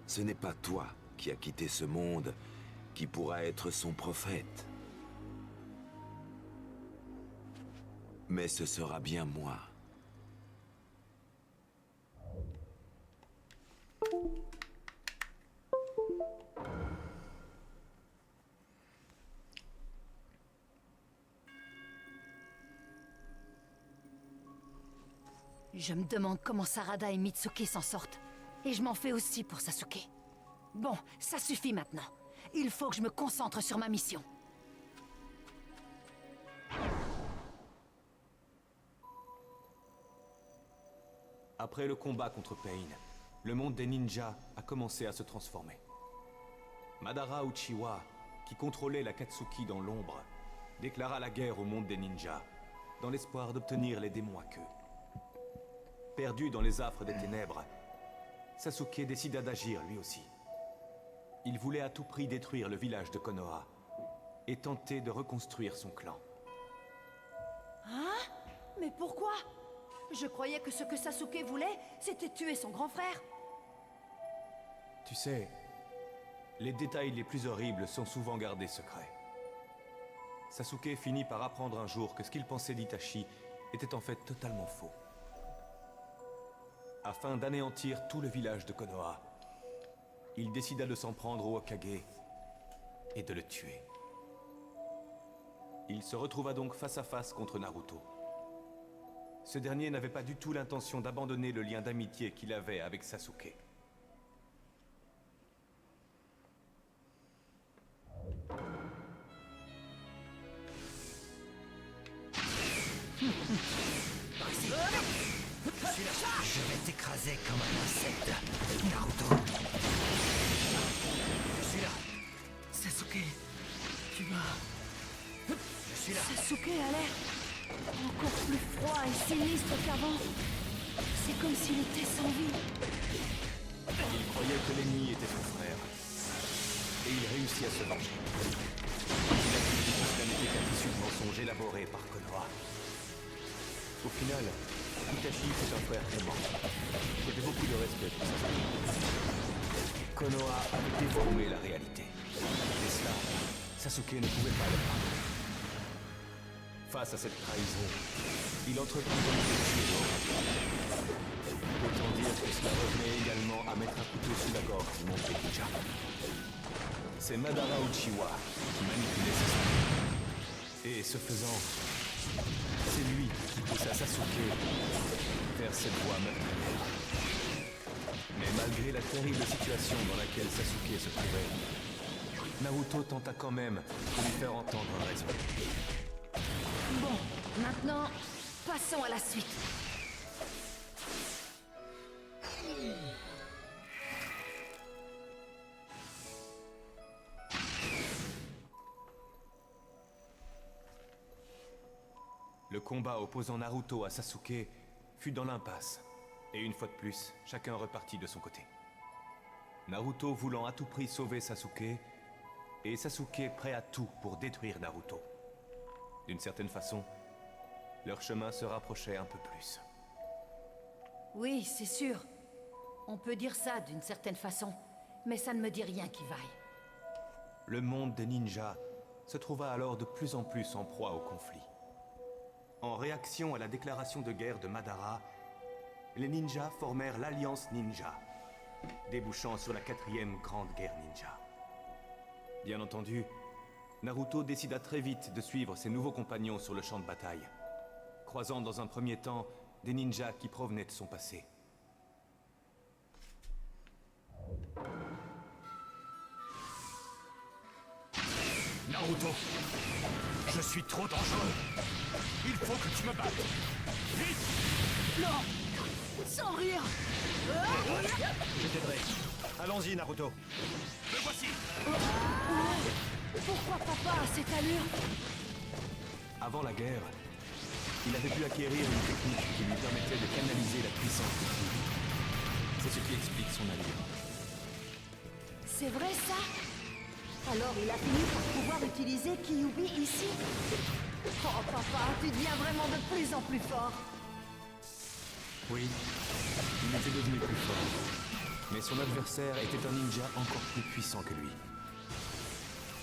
ce n'est pas toi qui as quitté ce monde qui pourra être son prophète. Mais ce sera bien moi. Je me demande comment Sarada et Mitsuki s'en sortent. Et je m'en fais aussi pour Sasuke. Bon, ça suffit maintenant. Il faut que je me concentre sur ma mission. Après le combat contre Pain, le monde des ninjas a commencé à se transformer. Madara Uchiwa, qui contrôlait l'Akatsuki dans l'ombre, déclara la guerre au monde des ninjas, dans l'espoir d'obtenir les démons à queue. Perdu dans les affres des ténèbres, Sasuke décida d'agir lui aussi. Il voulait à tout prix détruire le village de Konoha et tenter de reconstruire son clan. Hein? Mais pourquoi? Je croyais que ce que Sasuke voulait, c'était tuer son grand frère. Tu sais, les détails les plus horribles sont souvent gardés secrets. Sasuke finit par apprendre un jour que ce qu'il pensait d'Itachi était en fait totalement faux. Afin d'anéantir tout le village de Konoha, il décida de s'en prendre au Hokage et de le tuer. Il se retrouva donc face à face contre Naruto. Ce dernier n'avait pas du tout l'intention d'abandonner le lien d'amitié qu'il avait avec Sasuke. Je vais t'écraser comme un insecte, Naruto. Je suis là. Sasuke, tu vas... Je suis là. Sasuke a l'air encore plus froid et sinistre qu'avant. C'est comme s'il était sans vie. Il croyait que l'ennemi était son frère. Et il réussit à se venger. Il a cru que cela n'était qu'un tissu de mensonges élaboré par Konoha. Au final, Itachi fut un frère aimant. J'avais beaucoup de respect pour Sasuke. Konoha avait déformé la réalité. Et cela, Sasuke ne pouvait pas le pardonner. Face à cette trahison, il entreprit donc de tuer l'autre. Autant dire que cela revenait également à mettre un couteau sous la gorge du monde des ninjas. C'est Madara Uchiwa qui manipulait Sasuke. Et ce faisant, c'est lui qui poussa Sasuke vers cette voie meurtrière. Mais malgré la terrible situation dans laquelle Sasuke se trouvait, Naruto tenta quand même de lui faire entendre raison. Bon, maintenant, passons à la suite. Le combat opposant Naruto à Sasuke fut dans l'impasse, et une fois de plus, chacun repartit de son côté. Naruto voulant à tout prix sauver Sasuke, et Sasuke prêt à tout pour détruire Naruto. D'une certaine façon, leur chemin se rapprochait un peu plus. Oui, c'est sûr. On peut dire ça d'une certaine façon, mais ça ne me dit rien qui vaille. Le monde des ninjas se trouva alors de plus en plus en proie au conflit. En réaction à la déclaration de guerre de Madara, les ninjas formèrent l'Alliance Ninja, débouchant sur la 4e grande guerre ninja. Bien entendu, Naruto décida très vite de suivre ses nouveaux compagnons sur le champ de bataille, croisant dans un premier temps des ninjas qui provenaient de son passé. Naruto, je suis trop dangereux. Il faut que tu me battes. Vite! Non! Sans rire! Je t'aiderai. Allons-y, Naruto. Me voici! Pourquoi papa a cette allure? Avant la guerre, il avait pu acquérir une technique qui lui permettait de canaliser la puissance du ki. C'est ce qui explique son allure. C'est vrai ça? Alors il a fini par pouvoir utiliser Kyuubi ici? Oh papa, tu deviens vraiment de plus en plus fort. Oui, il était devenu plus fort. Mais son adversaire était un ninja encore plus puissant que lui.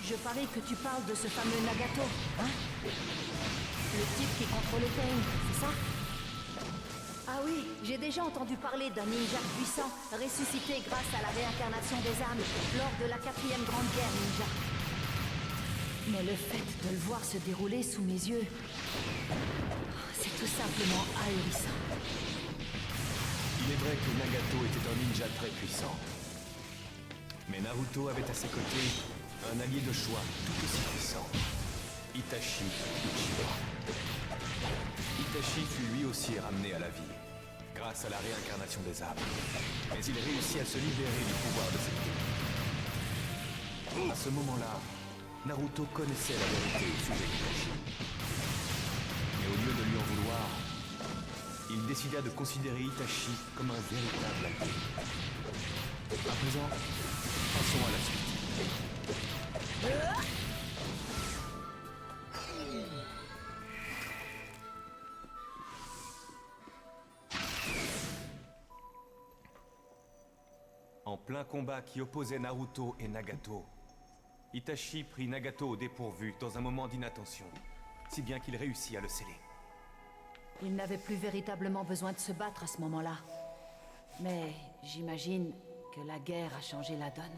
Je parie que tu parles de ce fameux Nagato, hein? Le type qui contrôlait Pain, c'est ça? Ah oui, j'ai déjà entendu parler d'un ninja puissant, ressuscité grâce à la réincarnation des âmes lors de la 4e Grande Guerre ninja. Mais le fait de le voir se dérouler sous mes yeux, c'est tout simplement ahurissant. Il est vrai que Nagato était un ninja très puissant. Mais Naruto avait à ses côtés un allié de choix tout aussi puissant, Itachi Uchiwa. Itachi fut lui aussi ramené à la vie, grâce à la réincarnation des âmes. Mais il réussit à se libérer du pouvoir de cette vie. À ce moment-là, Naruto connaissait la vérité au sujet d'Itachi. Mais au lieu de lui en vouloir, il décida de considérer Itachi comme un véritable allié. À présent, passons à la suite. En plein combat qui opposait Naruto et Nagato, Itachi prit Nagato au dépourvu dans un moment d'inattention, si bien qu'il réussit à le sceller. Il n'avait plus véritablement besoin de se battre à ce moment-là. Mais j'imagine que la guerre a changé la donne.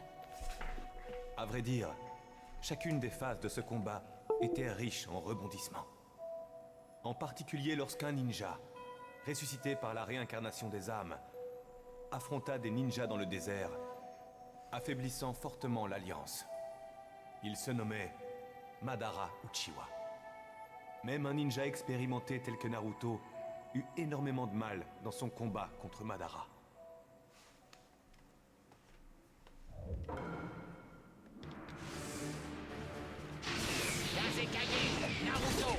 À vrai dire, chacune des phases de ce combat était riche en rebondissements. En particulier lorsqu'un ninja, ressuscité par la réincarnation des âmes, affronta des ninjas dans le désert, affaiblissant fortement l'Alliance. Il se nommait Madara Uchiwa. Même un ninja expérimenté tel que Naruto eut énormément de mal dans son combat contre Madara. Kazekage, Naruto,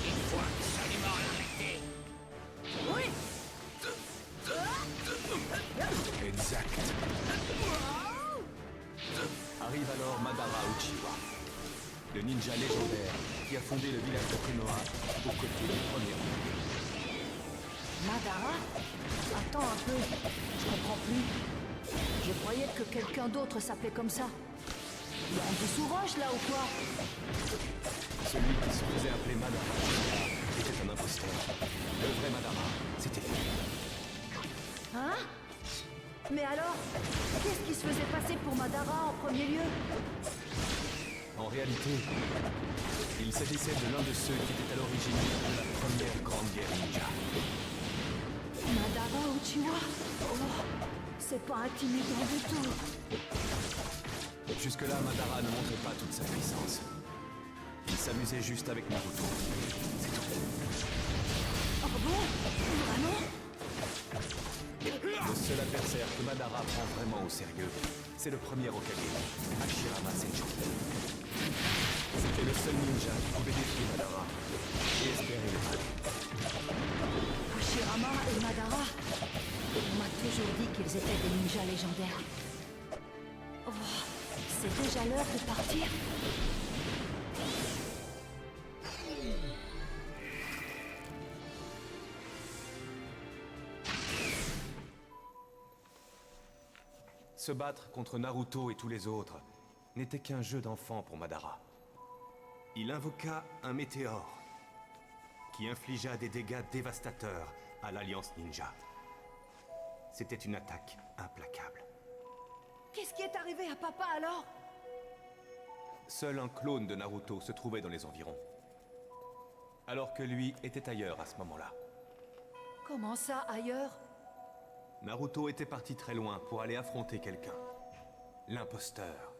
il faut absolument l'arrêter. Oui. Exact. Arrive alors Madara Uchiwa, le ninja légendaire qui a fondé le village de Konoha aux côtés du premier Hokage. Madara? Attends un peu, je comprends plus. Je croyais que quelqu'un d'autre s'appelait comme ça. Il y a un dessouvrage là ou quoi? Celui qui se faisait appeler Madara était un imposteur. Le vrai Madara, c'était lui. Hein? Mais alors, qu'est-ce qui se faisait passer pour Madara en premier lieu? En réalité, il s'agissait de l'un de ceux qui étaient à l'origine de la première grande guerre ninja. Madara Uchiwa? Oh, c'est pas intimidant du tout. Jusque-là, Madara ne montrait pas toute sa puissance. Il s'amusait juste avec Naruto. C'est tout. Oh bon? Vraiment? Le seul adversaire que Madara prend vraiment au sérieux, c'est le premier Hokage, Hashirama Senju. C'était le seul ninja qui pouvait défier Madara et espérer le mal. Hashirama et Madara? On m'a toujours dit qu'ils étaient des ninjas légendaires. Oh, c'est déjà l'heure de partir? Se battre contre Naruto et tous les autres n'était qu'un jeu d'enfant pour Madara. Il invoqua un météore qui infligea des dégâts dévastateurs à l'Alliance Ninja. C'était une attaque implacable. Qu'est-ce qui est arrivé à papa alors? Seul un clone de Naruto se trouvait dans les environs, alors que lui était ailleurs à ce moment-là. Comment ça, ailleurs? Naruto était parti très loin pour aller affronter quelqu'un. L'imposteur.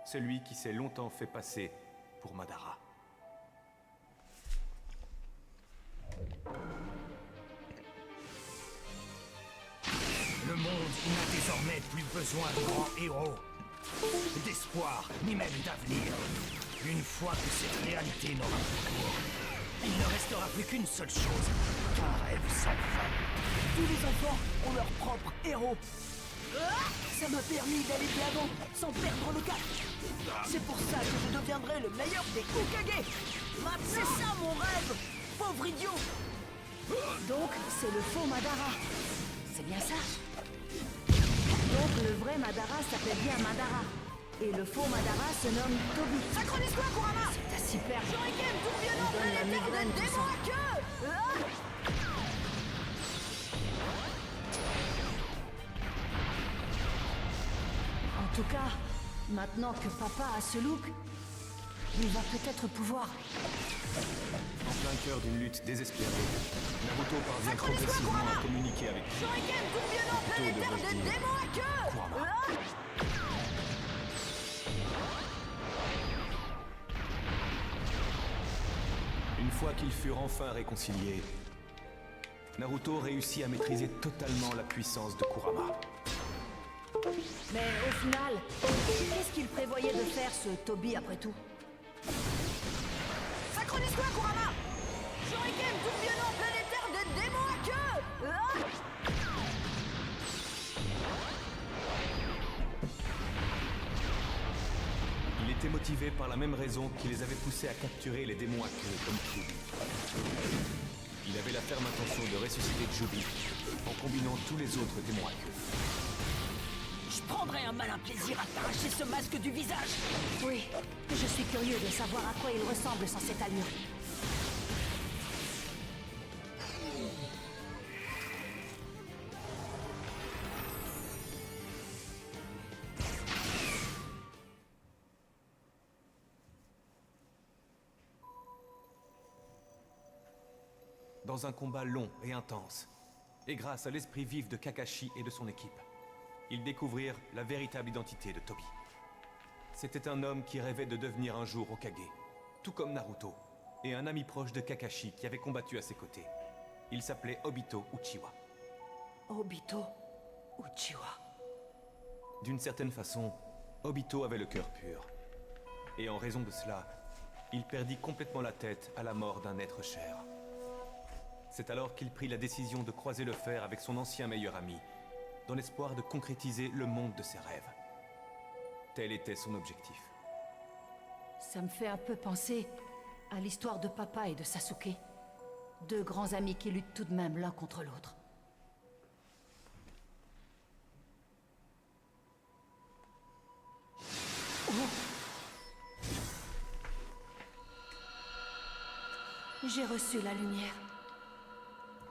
Celui qui s'est longtemps fait passer pour Madara. Le monde n'a désormais plus besoin de grands héros, d'espoir, ni même d'avenir. Une fois que cette réalité n'aura plus cours, il ne restera plus qu'une seule chose, un rêve sans fin. Tous les enfants ont leur propre héros. Ça m'a permis d'aller de l'avant sans perdre le cap. C'est pour ça que je deviendrai le meilleur des Hokage. C'est ça mon rêve! Pauvre idiot! Donc, c'est le faux Madara. C'est bien ça? Donc, le vrai Madara s'appelle bien Madara. Et le faux Madara se nomme Toby. Synchronise-toi, Kurama! C'est super. Shuriken, tout violent, donne la planétaire migraine, de tout démon ça. à queue! En tout cas, maintenant que papa a ce look, il va peut-être pouvoir... En plein cœur d'une lutte désespérée, Naruto parvient progressivement à communiquer avec lui. Shuriken, tout violent, Plutôt planétaire devrais-je de dire démon à queue! Kurama. Une fois qu'ils furent enfin réconciliés, Naruto réussit à maîtriser totalement la puissance de Kurama. Mais au final, qu'est-ce qu'il prévoyait de faire ce Toby après tout? Synchronise-toi, Kurama! Shuriken, tout violent, planétaire de démon à queue! Il était motivé par la même raison qui les avait poussés à capturer les démons à queue comme Kyuubi. Il avait la ferme intention de ressusciter Kyuubi en combinant tous les autres démons à queue. Je prendrais un malin plaisir à t'arracher ce masque du visage! Oui, je suis curieux de savoir à quoi il ressemble sans cette allure. Dans un combat long et intense, et grâce à l'esprit vif de Kakashi et de son équipe, ils découvrirent la véritable identité de Toby. C'était un homme qui rêvait de devenir un jour Hokage, tout comme Naruto, et un ami proche de Kakashi qui avait combattu à ses côtés. Il s'appelait Obito Uchiwa. Obito Uchiwa. D'une certaine façon, Obito avait le cœur pur. Et en raison de cela, il perdit complètement la tête à la mort d'un être cher. C'est alors qu'il prit la décision de croiser le fer avec son ancien meilleur ami, dans l'espoir de concrétiser le monde de ses rêves. Tel était son objectif. Ça me fait un peu penser à l'histoire de papa et de Sasuke. Deux grands amis qui luttent tout de même l'un contre l'autre. J'ai reçu la lumière.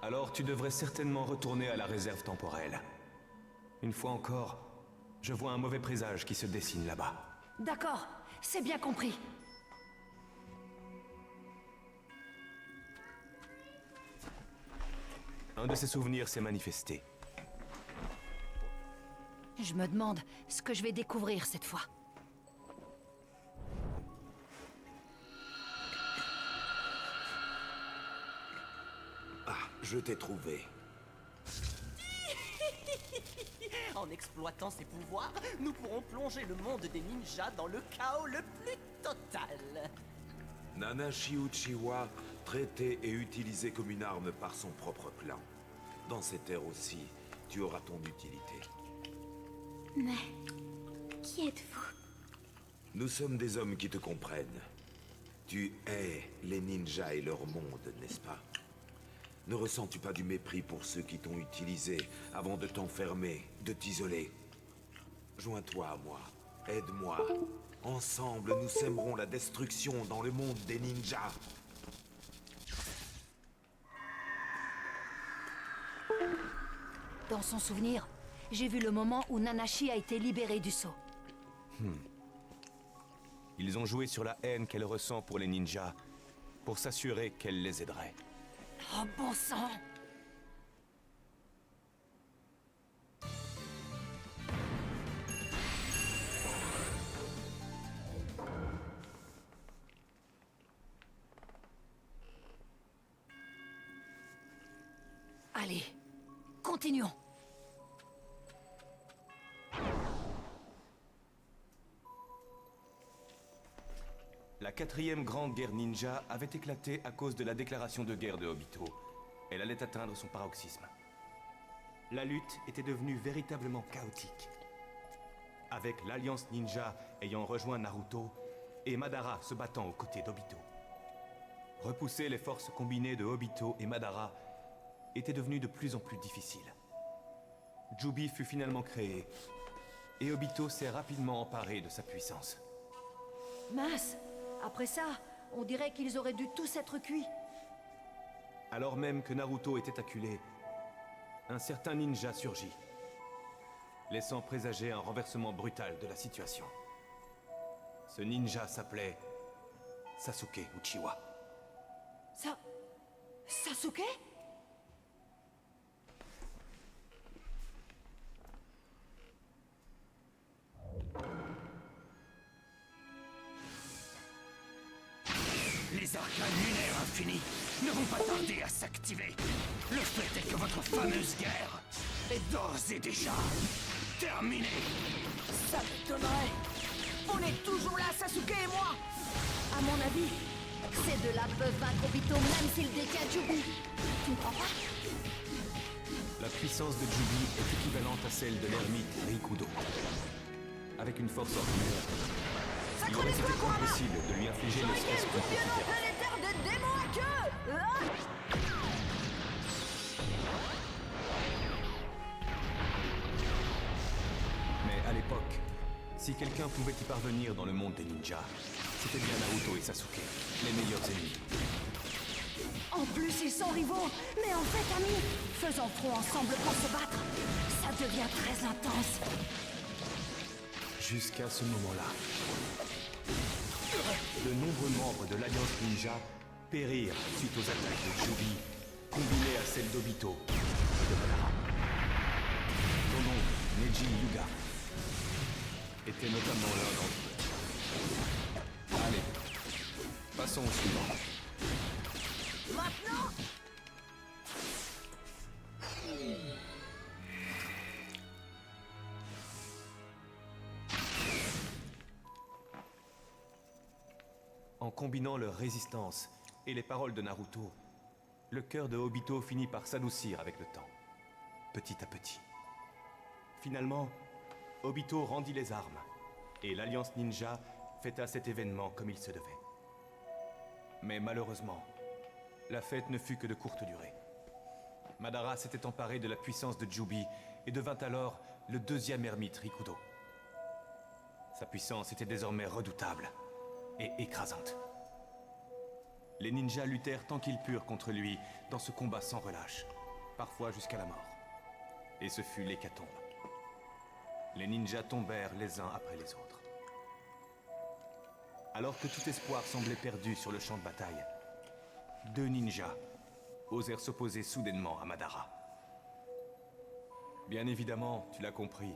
Alors tu devrais certainement retourner à la réserve temporelle. Une fois encore, je vois un mauvais présage qui se dessine là-bas. D'accord, c'est bien compris. Un de ses souvenirs s'est manifesté. Je me demande ce que je vais découvrir cette fois. Ah, je t'ai trouvé. En exploitant ses pouvoirs, nous pourrons plonger le monde des ninjas dans le chaos le plus total. Nanashi Uchiwa, traité et utilisé comme une arme par son propre clan. Dans cette ère aussi, tu auras ton utilité. Mais qui êtes-vous? Nous sommes des hommes qui te comprennent. Tu hais les ninjas et leur monde, n'est-ce pas? Ne ressens-tu pas du mépris pour ceux qui t'ont utilisé avant de t'enfermer, de t'isoler? Joins-toi à moi, aide-moi. Ensemble, nous sèmerons la destruction dans le monde des ninjas. Dans son souvenir, j'ai vu le moment où Nanashi a été libérée du sceau. Ils ont joué sur la haine qu'elle ressent pour les ninjas, pour s'assurer qu'elle les aiderait. Oh bon sang! Allez, continuons. La 4e grande guerre ninja avait éclaté à cause de la déclaration de guerre de Obito. Elle allait atteindre son paroxysme. La lutte était devenue véritablement chaotique. Avec l'Alliance Ninja ayant rejoint Naruto et Madara se battant aux côtés d'Obito. Repousser les forces combinées de Obito et Madara était devenu de plus en plus difficile. Jubi fut finalement créé, et Obito s'est rapidement emparé de sa puissance. Mince! Après ça, on dirait qu'ils auraient dû tous être cuits. Alors même que Naruto était acculé, un certain ninja surgit, laissant présager un renversement brutal de la situation. Ce ninja s'appelait Sasuke Uchiwa. Sasuke? Les arcanes lunaires infinis ne vont pas tarder à s'activer. Le fait est que votre fameuse guerre est d'ores et déjà terminée. Ça m'étonnerait. On est toujours là, Sasuke et moi. À mon avis, ces deux-là peuvent vaincre Obito même s'ils détient Jubi. Tu ne crois pas? La puissance de Jubi est équivalente à celle de l'ermite Rikudo. Avec une force ordinaire, il aurait été impossible de lui infliger ne serait-ce qu'une petite erreur. Planétaire de démons à queue. Mais à l'époque, si quelqu'un pouvait y parvenir dans le monde des ninjas, c'était bien Naruto et Sasuke, les meilleurs ennemis. En plus, ils sont rivaux. Mais en fait, amis, faisons front ensemble pour se battre. Ça devient très intense. Jusqu'à ce moment-là, de nombreux membres de l'Alliance Ninja périrent suite aux attaques de Jubi, combinées à celles d'Obito et de Madara. Son nom, Neji Hyuga, était notamment l'un d'entre eux. Allez, passons au suivant. Maintenant? En combinant leur résistance et les paroles de Naruto, le cœur de Obito finit par s'adoucir avec le temps, petit à petit. Finalement, Obito rendit les armes, et l'Alliance Ninja fêta cet événement comme il se devait. Mais malheureusement, la fête ne fut que de courte durée. Madara s'était emparé de la puissance de Jubi et devint alors le deuxième ermite Rikudo. Sa puissance était désormais redoutable et écrasante. Les ninjas luttèrent tant qu'ils purent contre lui dans ce combat sans relâche, parfois jusqu'à la mort. Et ce fut l'hécatombe. Les ninjas tombèrent les uns après les autres. Alors que tout espoir semblait perdu sur le champ de bataille, deux ninjas osèrent s'opposer soudainement à Madara. Bien évidemment, tu l'as compris,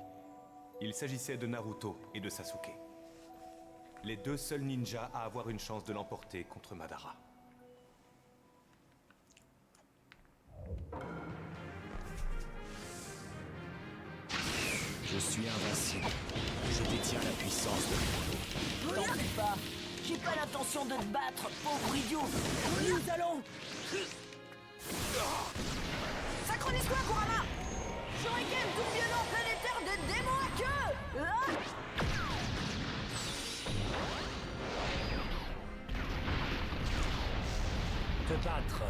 il s'agissait de Naruto et de Sasuke. Les deux seuls ninjas à avoir une chance de l'emporter contre Madara. Je suis invincible. Je détiens la puissance de Rikudo. T'en fais pas. J'ai pas l'intention de te battre, pauvre idiot. Nous allons... Synchronise-toi, Kurama. Shuriken tourbillonnant planétaire de démons à queue. Te battre,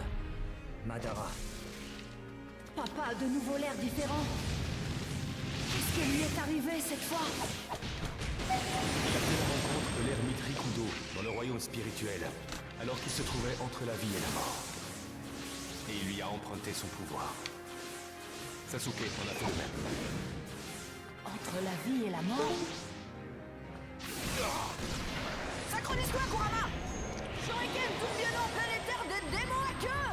Madara. Papa a de nouveau l'air différent. Qu'est-ce qui lui est arrivé cette fois? Il a fait la rencontre de l'ermite Rikudo dans le royaume spirituel, alors qu'il se trouvait entre la vie et la mort. Et il lui a emprunté son pouvoir. Sasuke en a fait de même. Entre la vie et la mort? Synchronise-toi, Kurama. Shuriken tourbillonnant planétaire de démons à queue.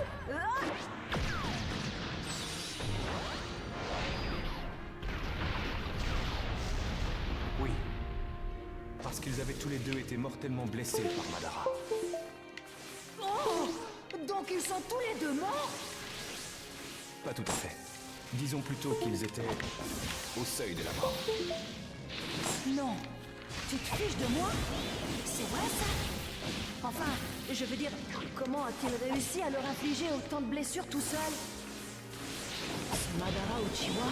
Oui. Parce qu'ils avaient tous les deux été mortellement blessés par Madara. Oh! Donc ils sont tous les deux morts? Pas tout à fait. Disons plutôt qu'ils étaient au seuil de la mort. Non. Tu te fiches de moi? C'est vrai ça? Enfin, je veux dire, comment a-t-il réussi à leur infliger autant de blessures tout seul? Ce Madara Uchiwa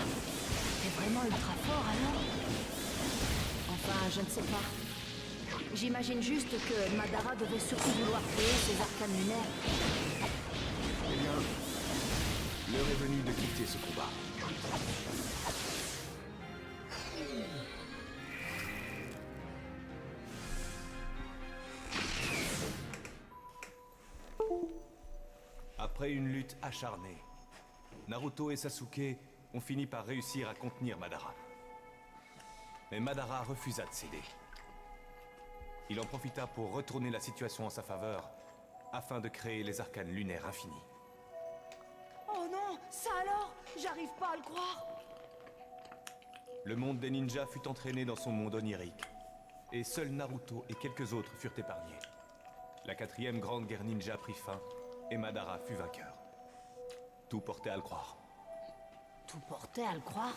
est vraiment ultra fort alors? Enfin, je ne sais pas. J'imagine juste que Madara devait surtout vouloir créer ces arcanes lunaires. Eh bien, l'heure est venue de quitter ce combat. Après une lutte acharnée, Naruto et Sasuke ont fini par réussir à contenir Madara. Mais Madara refusa de céder. Il en profita pour retourner la situation en sa faveur, afin de créer les arcanes lunaires infinis. Oh non, ça alors? J'arrive pas à le croire. Le monde des ninjas fut entraîné dans son monde onirique, et seuls Naruto et quelques autres furent épargnés. La 4e grande guerre ninja prit fin, et Madara fut vainqueur. Tout portait à le croire. Tout portait à le croire.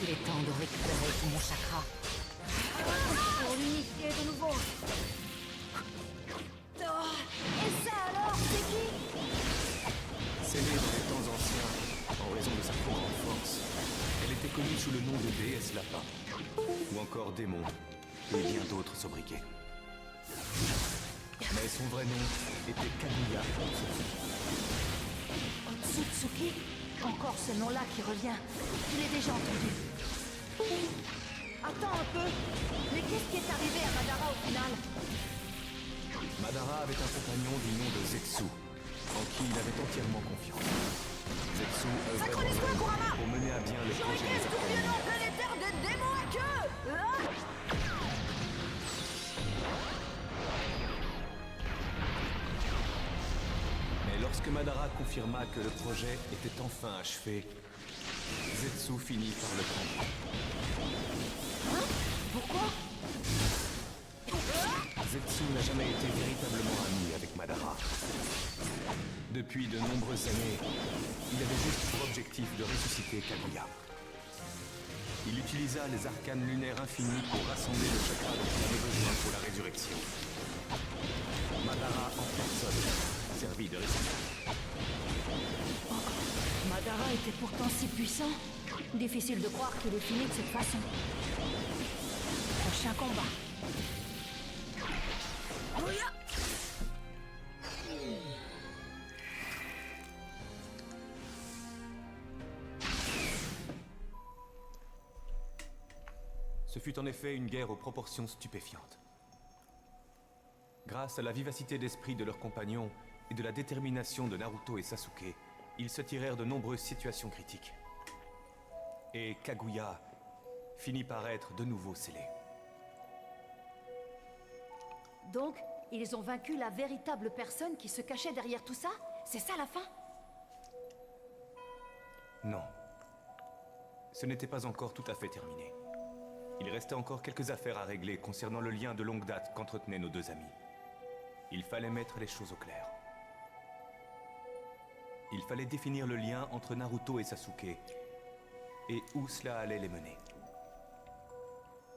Il est temps de récupérer tout mon chakra. Pour l'unifier de nouveau. Oh, et ça alors, c'est qui? C'est née dans les temps anciens, en raison de sa trop grande force. Elle était connue sous le nom de déesse lapin, ou encore démon, et bien d'autres sobriquets. Mais son vrai nom était Kaguya Otsutsuki. Otsutsuki? Encore ce nom-là qui revient. Je l'ai déjà entendu. Attends un peu. Mais qu'est-ce qui est arrivé à Madara au final? Madara avait un compagnon du nom de Zetsu, en qui il avait entièrement confiance. Zetsu œuvrait pour mener à bien le projet des arcanes lunaires. Planétaire de démons à queue. Mais lorsque Madara confirma que le projet était enfin achevé, Zetsu finit par le prendre. Hein? Pourquoi? Zetsu n'a jamais été véritablement ami avec Madara. Depuis de nombreuses années, il avait juste pour objectif de ressusciter Kaguya. Il utilisa les arcanes lunaires infinis pour rassembler le chakra dont il avait besoin pour la résurrection. Madara en personne servit de récipient. Madara était pourtant si puissant. Difficile de croire qu'il est fini de cette façon. Prochain combat. Ce fut en effet une guerre aux proportions stupéfiantes. Grâce à la vivacité d'esprit de leurs compagnons et de la détermination de Naruto et Sasuke, ils se tirèrent de nombreuses situations critiques. Et Kaguya finit par être de nouveau scellé. Donc, ils ont vaincu la véritable personne qui se cachait derrière tout ça? C'est ça la fin? Non. Ce n'était pas encore tout à fait terminé. Il restait encore quelques affaires à régler concernant le lien de longue date qu'entretenaient nos deux amis. Il fallait mettre les choses au clair. Il fallait définir le lien entre Naruto et Sasuke, et où cela allait les mener.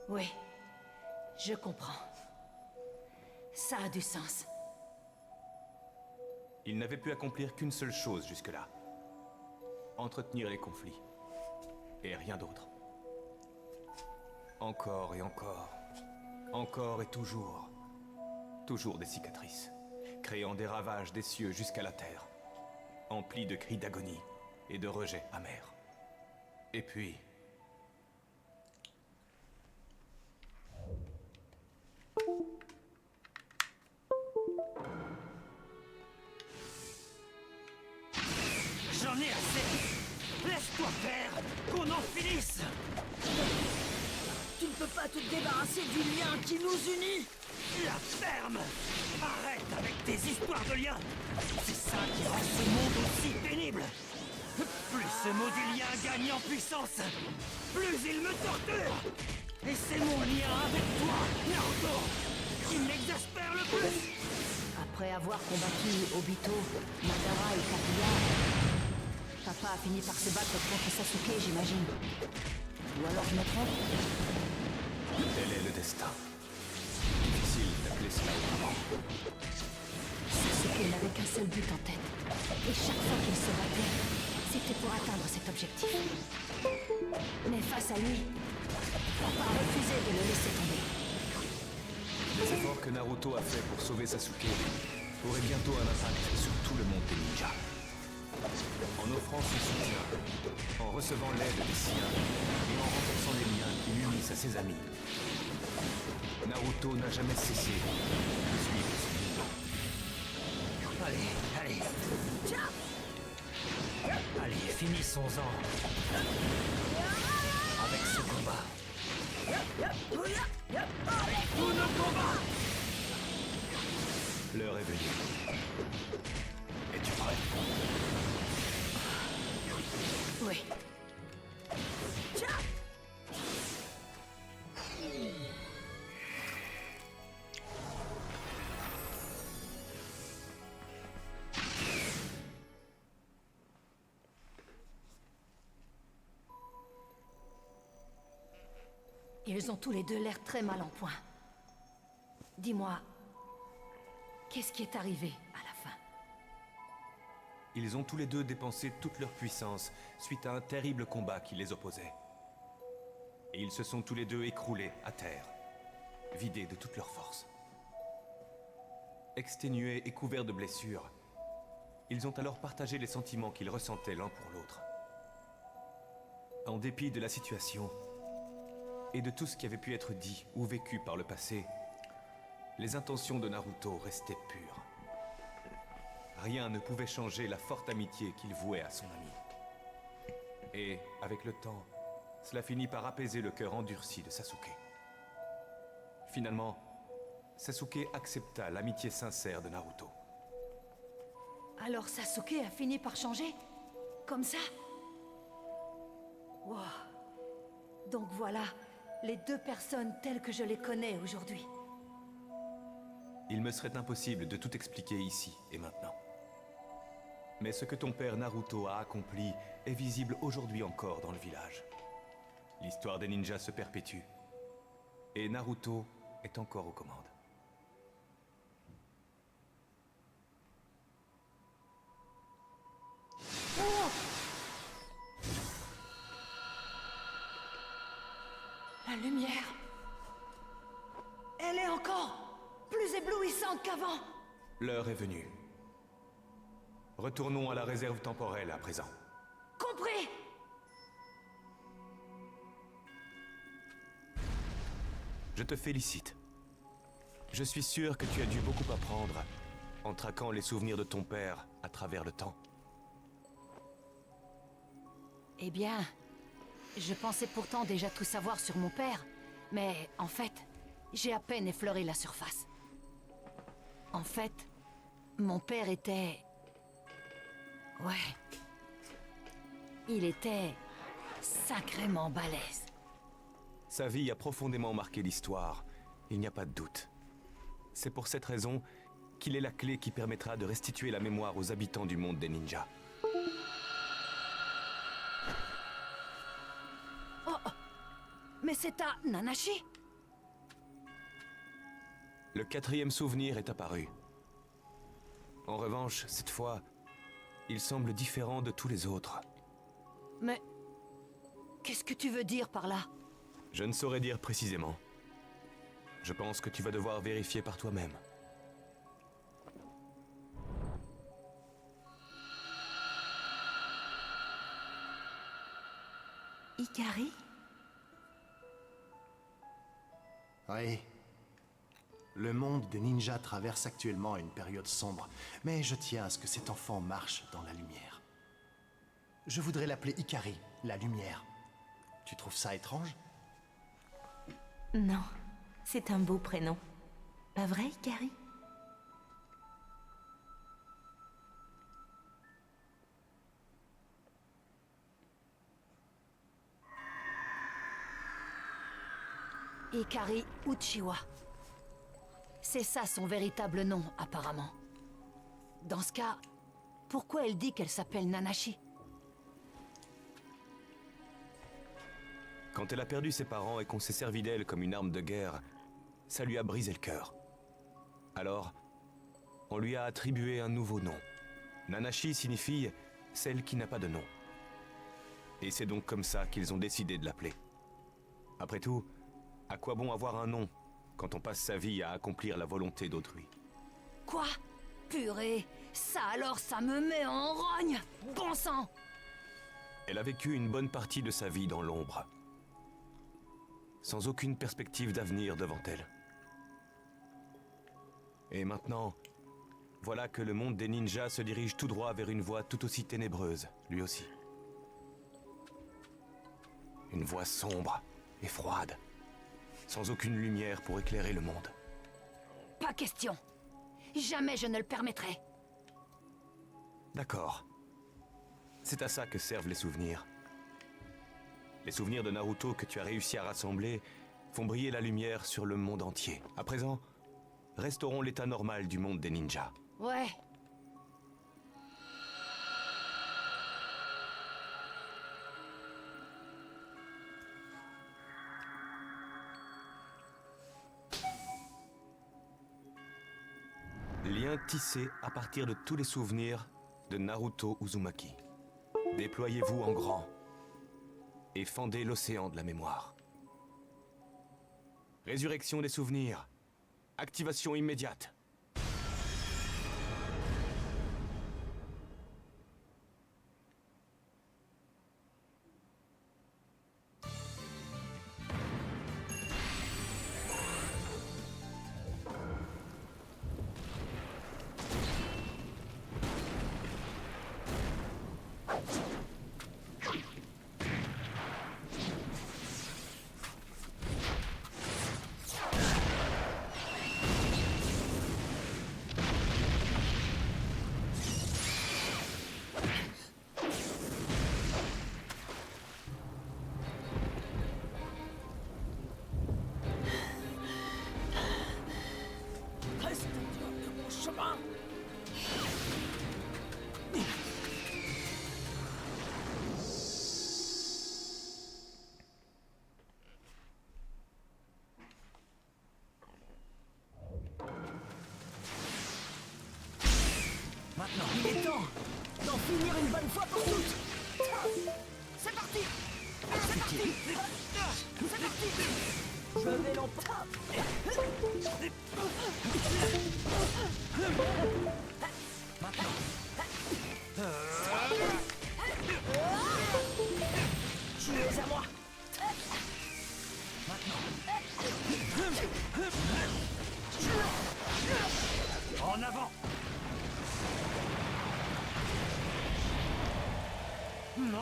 Oui, je comprends. Ça a du sens. Il n'avait pu accomplir qu'une seule chose jusque-là. Entretenir les conflits. Et rien d'autre. Encore et encore. Encore et toujours. Toujours des cicatrices. Créant des ravages des cieux jusqu'à la terre. Emplis de cris d'agonie et de rejet amer. Et puis... J'en ai assez. Laisse-toi faire, qu'on en finisse. Tu ne peux pas te débarrasser du lien qui nous unit. La ferme. Arrête avec tes histoires de liens. C'est ça qui rend ce monde aussi pénible. Plus ce maudit lien gagne en puissance, plus il me torture. Et c'est mon lien avec toi, Naruto, qui m'exaspère le plus. Après avoir combattu Obito, Madara et Kaguya, papa a fini par se battre contre Sasuke, j'imagine. Ou alors je me trompe? Tel est le destin. Difficile d'appeler cela autrement. Sasuke n'avait qu'un seul but en tête. Et chaque fois qu'il se battait, c'était pour atteindre cet objectif. Mais face à lui, papa a refusé de le laisser tomber. Les efforts que Naruto a fait pour sauver Sasuke auraient bientôt un impact sur tout le monde des ninjas. En offrant son soutien, en recevant l'aide des siens et en renforçant les liens qui l'unissent à ses amis, Naruto n'a jamais cessé de suivre son mouvement. Allez. Allez, finissons-en. Avec ce combat. Avec tous nos combats. L'heure est venue. Es-tu prêt? Oui. Ils ont tous les deux l'air très mal en point. Dis-moi, qu'est-ce qui est arrivé à la fin? Ils ont tous les deux dépensé toute leur puissance suite à un terrible combat qui les opposait. Et ils se sont tous les deux écroulés à terre, vidés de toute leur force. Exténués et couverts de blessures, ils ont alors partagé les sentiments qu'ils ressentaient l'un pour l'autre. En dépit de la situation, et de tout ce qui avait pu être dit ou vécu par le passé, les intentions de Naruto restaient pures. Rien ne pouvait changer la forte amitié qu'il vouait à son ami. Et, avec le temps, cela finit par apaiser le cœur endurci de Sasuke. Finalement, Sasuke accepta l'amitié sincère de Naruto. Alors Sasuke a fini par changer? Comme ça? Wow. Donc voilà, les deux personnes telles que je les connais aujourd'hui. Il me serait impossible de tout expliquer ici et maintenant. Mais ce que ton père Naruto a accompli est visible aujourd'hui encore dans le village. L'histoire des ninjas se perpétue. Et Naruto est encore aux commandes. La lumière... Elle est encore plus éblouissante qu'avant. L'heure est venue. Retournons à la réserve temporelle à présent. Compris. Je te félicite. Je suis sûr que tu as dû beaucoup apprendre en traquant les souvenirs de ton père à travers le temps. Eh bien, je pensais pourtant déjà tout savoir sur mon père, mais en fait, j'ai à peine effleuré la surface. En fait, mon père était... Ouais. Il était sacrément balèze. Sa vie a profondément marqué l'histoire, il n'y a pas de doute. C'est pour cette raison qu'il est la clé qui permettra de restituer la mémoire aux habitants du monde des ninjas. Oh, mais c'est à Nanashi? Le 4e souvenir est apparu. En revanche, cette fois, il semble différent de tous les autres. Mais... qu'est-ce que tu veux dire par là? Je ne saurais dire précisément. Je pense que tu vas devoir vérifier par toi-même. Ikari? Oui. Le monde des ninjas traverse actuellement une période sombre, mais je tiens à ce que cet enfant marche dans la lumière. Je voudrais l'appeler Ikari, la lumière. Tu trouves ça étrange? Non, c'est un beau prénom. Pas vrai, Ikari? Ikari Uchiwa. C'est ça son véritable nom, apparemment. Dans ce cas, pourquoi elle dit qu'elle s'appelle Nanashi? Quand elle a perdu ses parents et qu'on s'est servi d'elle comme une arme de guerre, ça lui a brisé le cœur. Alors, on lui a attribué un nouveau nom. Nanashi signifie « celle qui n'a pas de nom ». Et c'est donc comme ça qu'ils ont décidé de l'appeler. Après tout, à quoi bon avoir un nom quand on passe sa vie à accomplir la volonté d'autrui? Quoi? Purée, ça alors ça me met en rogne! Bon sang! Elle a vécu une bonne partie de sa vie dans l'ombre, sans aucune perspective d'avenir devant elle. Et maintenant, voilà que le monde des ninjas se dirige tout droit vers une voie tout aussi ténébreuse, lui aussi. Une voie sombre et froide, sans aucune lumière pour éclairer le monde. Pas question. Jamais je ne le permettrai. D'accord. C'est à ça que servent les souvenirs. Les souvenirs de Naruto que tu as réussi à rassembler font briller la lumière sur le monde entier. À présent, restaurons l'état normal du monde des ninjas. Ouais. Lien tissé à partir de tous les souvenirs de Naruto Uzumaki. Déployez-vous en grand et fendez l'océan de la mémoire. Résurrection des souvenirs. Activation immédiate. Reste de mon chemin. Maintenant, Il est temps d'en finir une bonne fois pour toutes. C'est parti. C'est parti. C'est parti. Je vais l'emporter. maintenant. Tu es à moi. En avant.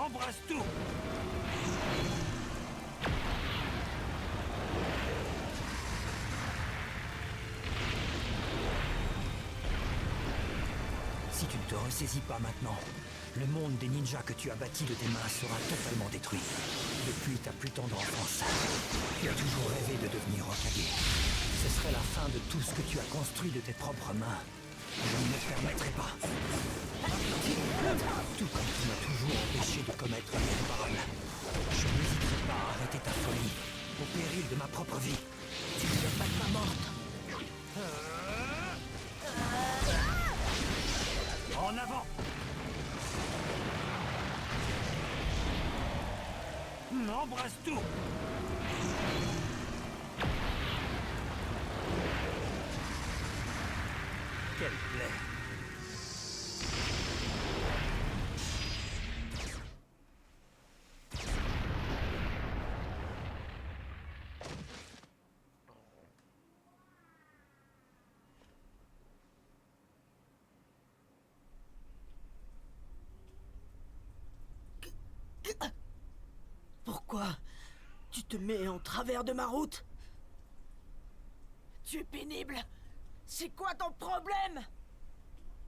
Embrasse tout. Si tu ne te ressaisis pas maintenant, le monde des ninjas que tu as bâti de tes mains sera totalement détruit. Depuis ta plus tendre enfance, tu as toujours rêvé de devenir Hokage. Ce serait la fin de tout ce que tu as construit de tes propres mains. Je ne le permettrai pas. Tout comme tu m'as toujours empêché de commettre l'irréparable. Je n'hésiterai pas à arrêter ta folie, au péril de ma propre vie. Tu ne veux pas de ma morte. En avant! Embrasse tout! Quelle plaie! Pourquoi tu te mets en travers de ma route? Tu es pénible. C'est quoi ton problème?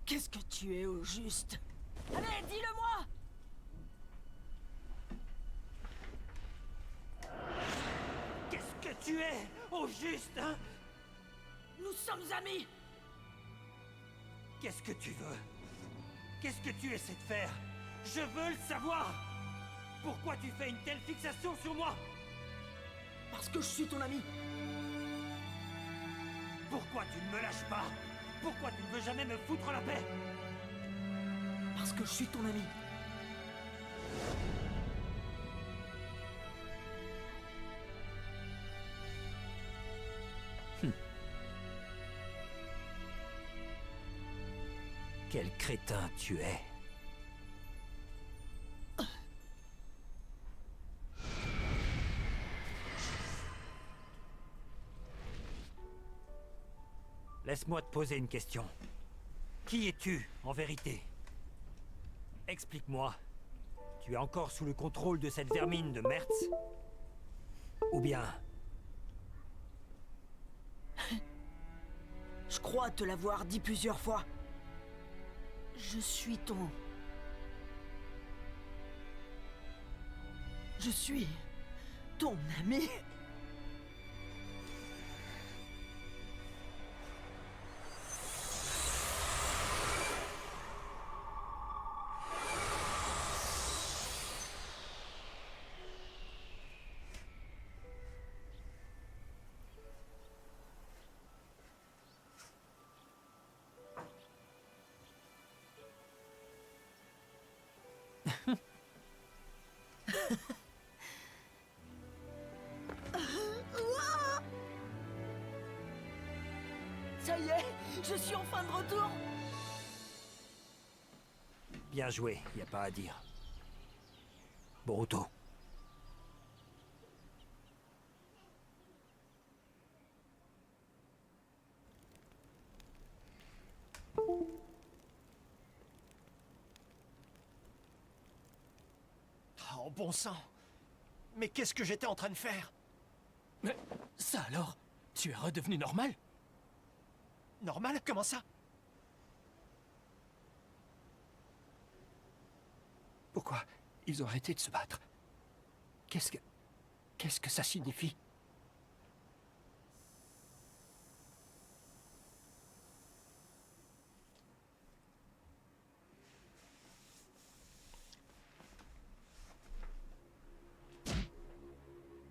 Qu'est-ce que tu es au juste? Allez, dis-le-moi! Qu'est-ce que tu es au juste, hein? Nous sommes amis! Qu'est-ce que tu veux? Qu'est-ce que tu essaies de faire? Je veux le savoir! Pourquoi tu fais une telle fixation sur moi? Parce que je suis ton ami. Pourquoi tu ne me lâches pas? Pourquoi tu ne veux jamais me foutre la paix? Parce que je suis ton ami. Quel crétin tu es. Laisse-moi te poser une question. Qui es-tu, en vérité? Explique-moi. Tu es encore sous le contrôle de cette vermine de Mertz? Ou bien... Je crois te l'avoir dit plusieurs fois. Je suis ton... Je suis... ton ami. Ça y est, je suis enfin de retour. Bien joué, y a pas à dire. Boruto. Oh bon sang! Mais qu'est-ce que j'étais en train de faire? Mais ça alors? Tu es redevenu normal? Normal? Comment ça? Pourquoi ils ont arrêté de se battre? Qu'est-ce que ça signifie?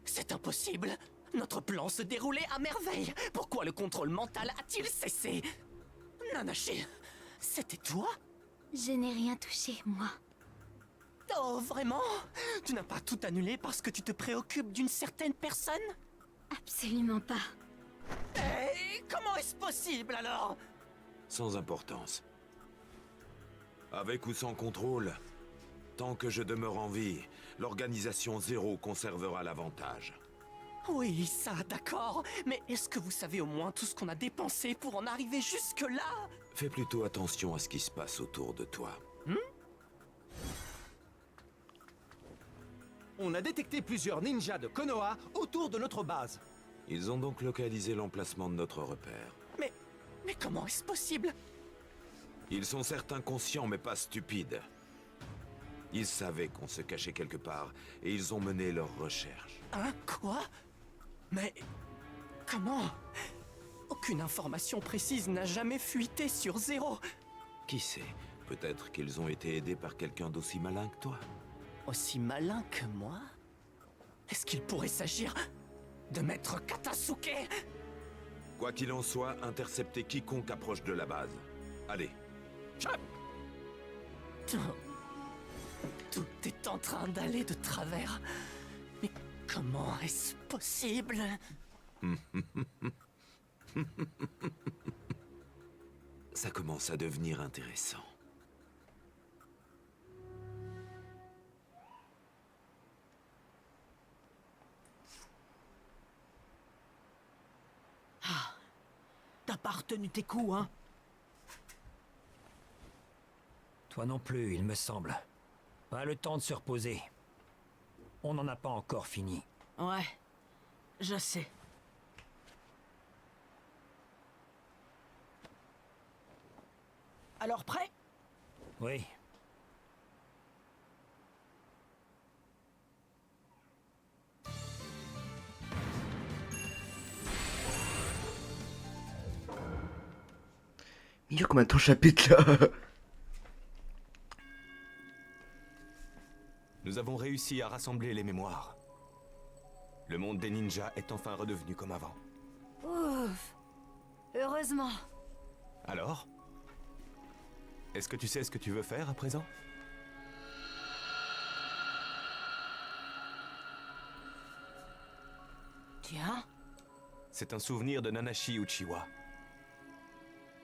C'est impossible. Notre plan se déroulait à merveille. Pourquoi le contrôle mental a-t-il cessé? Nanashi, c'était toi? Je n'ai rien touché, moi. Oh, vraiment? Tu n'as pas tout annulé parce que tu te préoccupes d'une certaine personne? Absolument pas. Eh, comment est-ce possible alors? Sans importance. Avec ou sans contrôle, tant que je demeure en vie, l'organisation Zéro conservera l'avantage. Oui, ça, d'accord. Mais est-ce que vous savez au moins tout ce qu'on a dépensé pour en arriver jusque-là? Fais plutôt attention à ce qui se passe autour de toi. On a détecté plusieurs ninjas de Konoha autour de notre base. Ils ont donc localisé l'emplacement de notre repère. Mais comment est-ce possible? Ils sont certes inconscients mais pas stupides. Ils savaient qu'on se cachait quelque part et ils ont mené leurs recherches. Hein? Quoi? Mais... comment? Aucune information précise n'a jamais fuité sur Zéro. Qui sait? Peut-être qu'ils ont été aidés par quelqu'un d'aussi malin que toi. Aussi malin que moi? Est-ce qu'il pourrait s'agir de Maître Katasuke? Quoi qu'il en soit, interceptez quiconque approche de la base. Allez. Chap! Tout est en train d'aller de travers. Mais comment est-ce possible? Ça commence à devenir intéressant. T'as pas retenu tes coups, hein? Toi non plus, il me semble. Pas le temps de se reposer. On n'en a pas encore fini. Ouais, je sais. Alors prêt? Oui. Il y a combien de temps chapitre là? Nous avons réussi à rassembler les mémoires. Le monde des ninjas est enfin redevenu comme avant. Ouf. Heureusement. Alors? Est-ce que tu sais ce que tu veux faire à présent? Tiens. C'est un souvenir de Nanashi Uchiwa.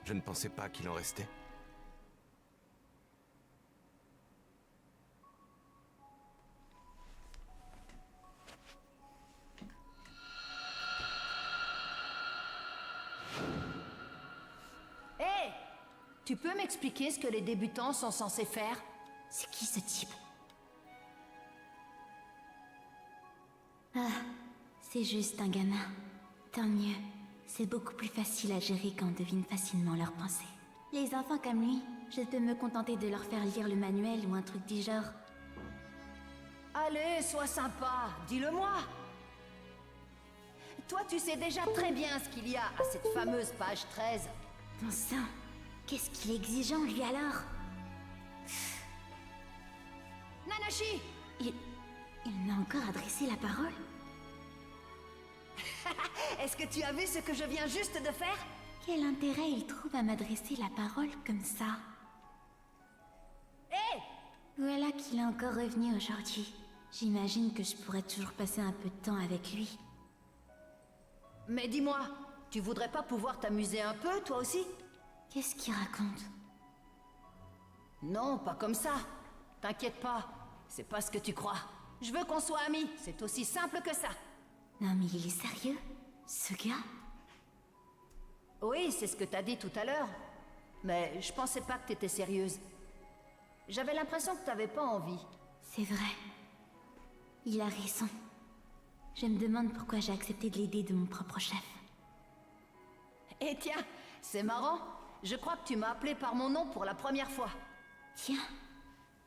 Je ne pensais pas qu'il en restait. Tu peux m'expliquer ce que les débutants sont censés faire? C'est qui ce type? Ah, c'est juste un gamin. Tant mieux. C'est beaucoup plus facile à gérer quand on devine facilement leurs pensées. Les enfants comme lui, je peux me contenter de leur faire lire le manuel ou un truc du genre. Allez, sois sympa, dis-le-moi. Toi, tu sais déjà très bien ce qu'il y a à cette fameuse page 13. Bon sang, qu'est-ce qu'il est exigeant, lui, alors? Nanashi! Il m'a encore adressé la parole? Est-ce que tu as vu ce que je viens juste de faire? Quel intérêt il trouve à m'adresser la parole comme ça? Hé! Voilà qu'il est encore revenu aujourd'hui. J'imagine que je pourrais toujours passer un peu de temps avec lui. Mais dis-moi, tu voudrais pas pouvoir t'amuser un peu, toi aussi? Qu'est-ce qu'il raconte? Non, pas comme ça. T'inquiète pas, c'est pas ce que tu crois. Je veux qu'on soit amis, c'est aussi simple que ça. Non mais il est sérieux, ce gars? Oui, c'est ce que t'as dit tout à l'heure. Mais je pensais pas que t'étais sérieuse. J'avais l'impression que t'avais pas envie. C'est vrai. Il a raison. Je me demande pourquoi j'ai accepté de l'aider de mon propre chef. Eh tiens, c'est marrant. Je crois que tu m'as appelé par mon nom pour la première fois. Tiens,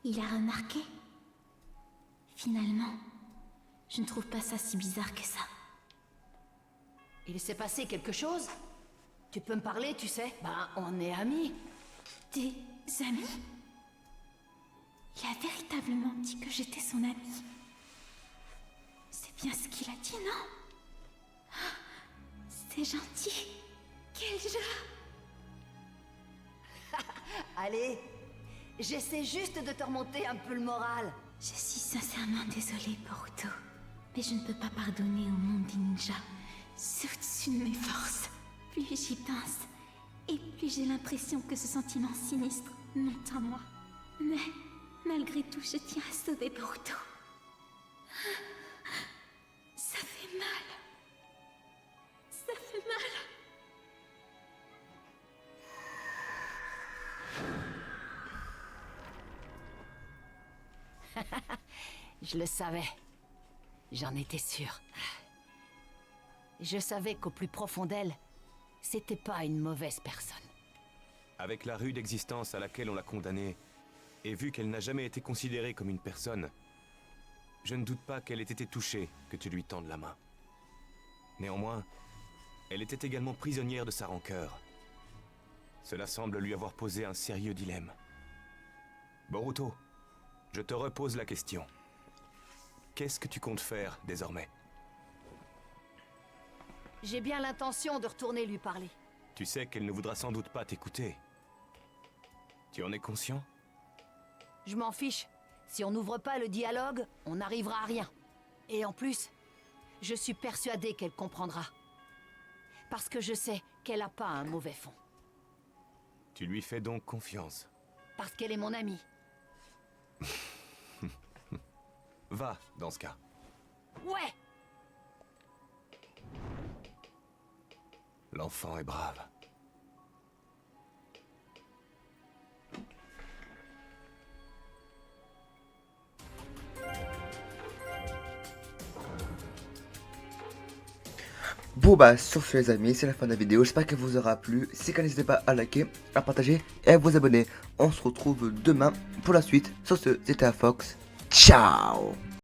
il a remarqué. Finalement, je ne trouve pas ça si bizarre que ça. Il s'est passé quelque chose? Tu peux me parler, tu sais? Ben, on est amis. Des amis? Il a véritablement dit que j'étais son ami. C'est bien ce qu'il a dit, non? C'est gentil. Quel jeu! Allez, j'essaie juste de te remonter un peu le moral. Je suis sincèrement désolée, Boruto. Mais je ne peux pas pardonner au monde des ninjas. C'est au-dessus de mes forces. Plus j'y pense, et plus j'ai l'impression que ce sentiment sinistre monte en moi. Mais, malgré tout, je tiens à sauver Boruto. Ça fait mal. Ça fait mal. Je le savais. J'en étais sûre. Je savais qu'au plus profond d'elle, c'était pas une mauvaise personne. Avec la rude existence à laquelle on l'a condamnée, et vu qu'elle n'a jamais été considérée comme une personne, je ne doute pas qu'elle ait été touchée que tu lui tendes la main. Néanmoins, elle était également prisonnière de sa rancœur. Cela semble lui avoir posé un sérieux dilemme. Boruto, je te repose la question. Qu'est-ce que tu comptes faire désormais? J'ai bien l'intention de retourner lui parler. Tu sais qu'elle ne voudra sans doute pas t'écouter. Tu en es conscient? Je m'en fiche. Si on n'ouvre pas le dialogue, on n'arrivera à rien. Et en plus, je suis persuadée qu'elle comprendra. Parce que je sais qu'elle n'a pas un mauvais fond. Tu lui fais donc confiance? Parce qu'elle est mon amie. Va, dans ce cas. Ouais! L'enfant est brave. Bon bah sur ce les amis, c'est la fin de la vidéo, j'espère qu'elle vous aura plu. Si c'est n'hésitez pas à liker, à partager et à vous abonner. On se retrouve demain pour la suite. Sur ce, c'était Fox. Ciao.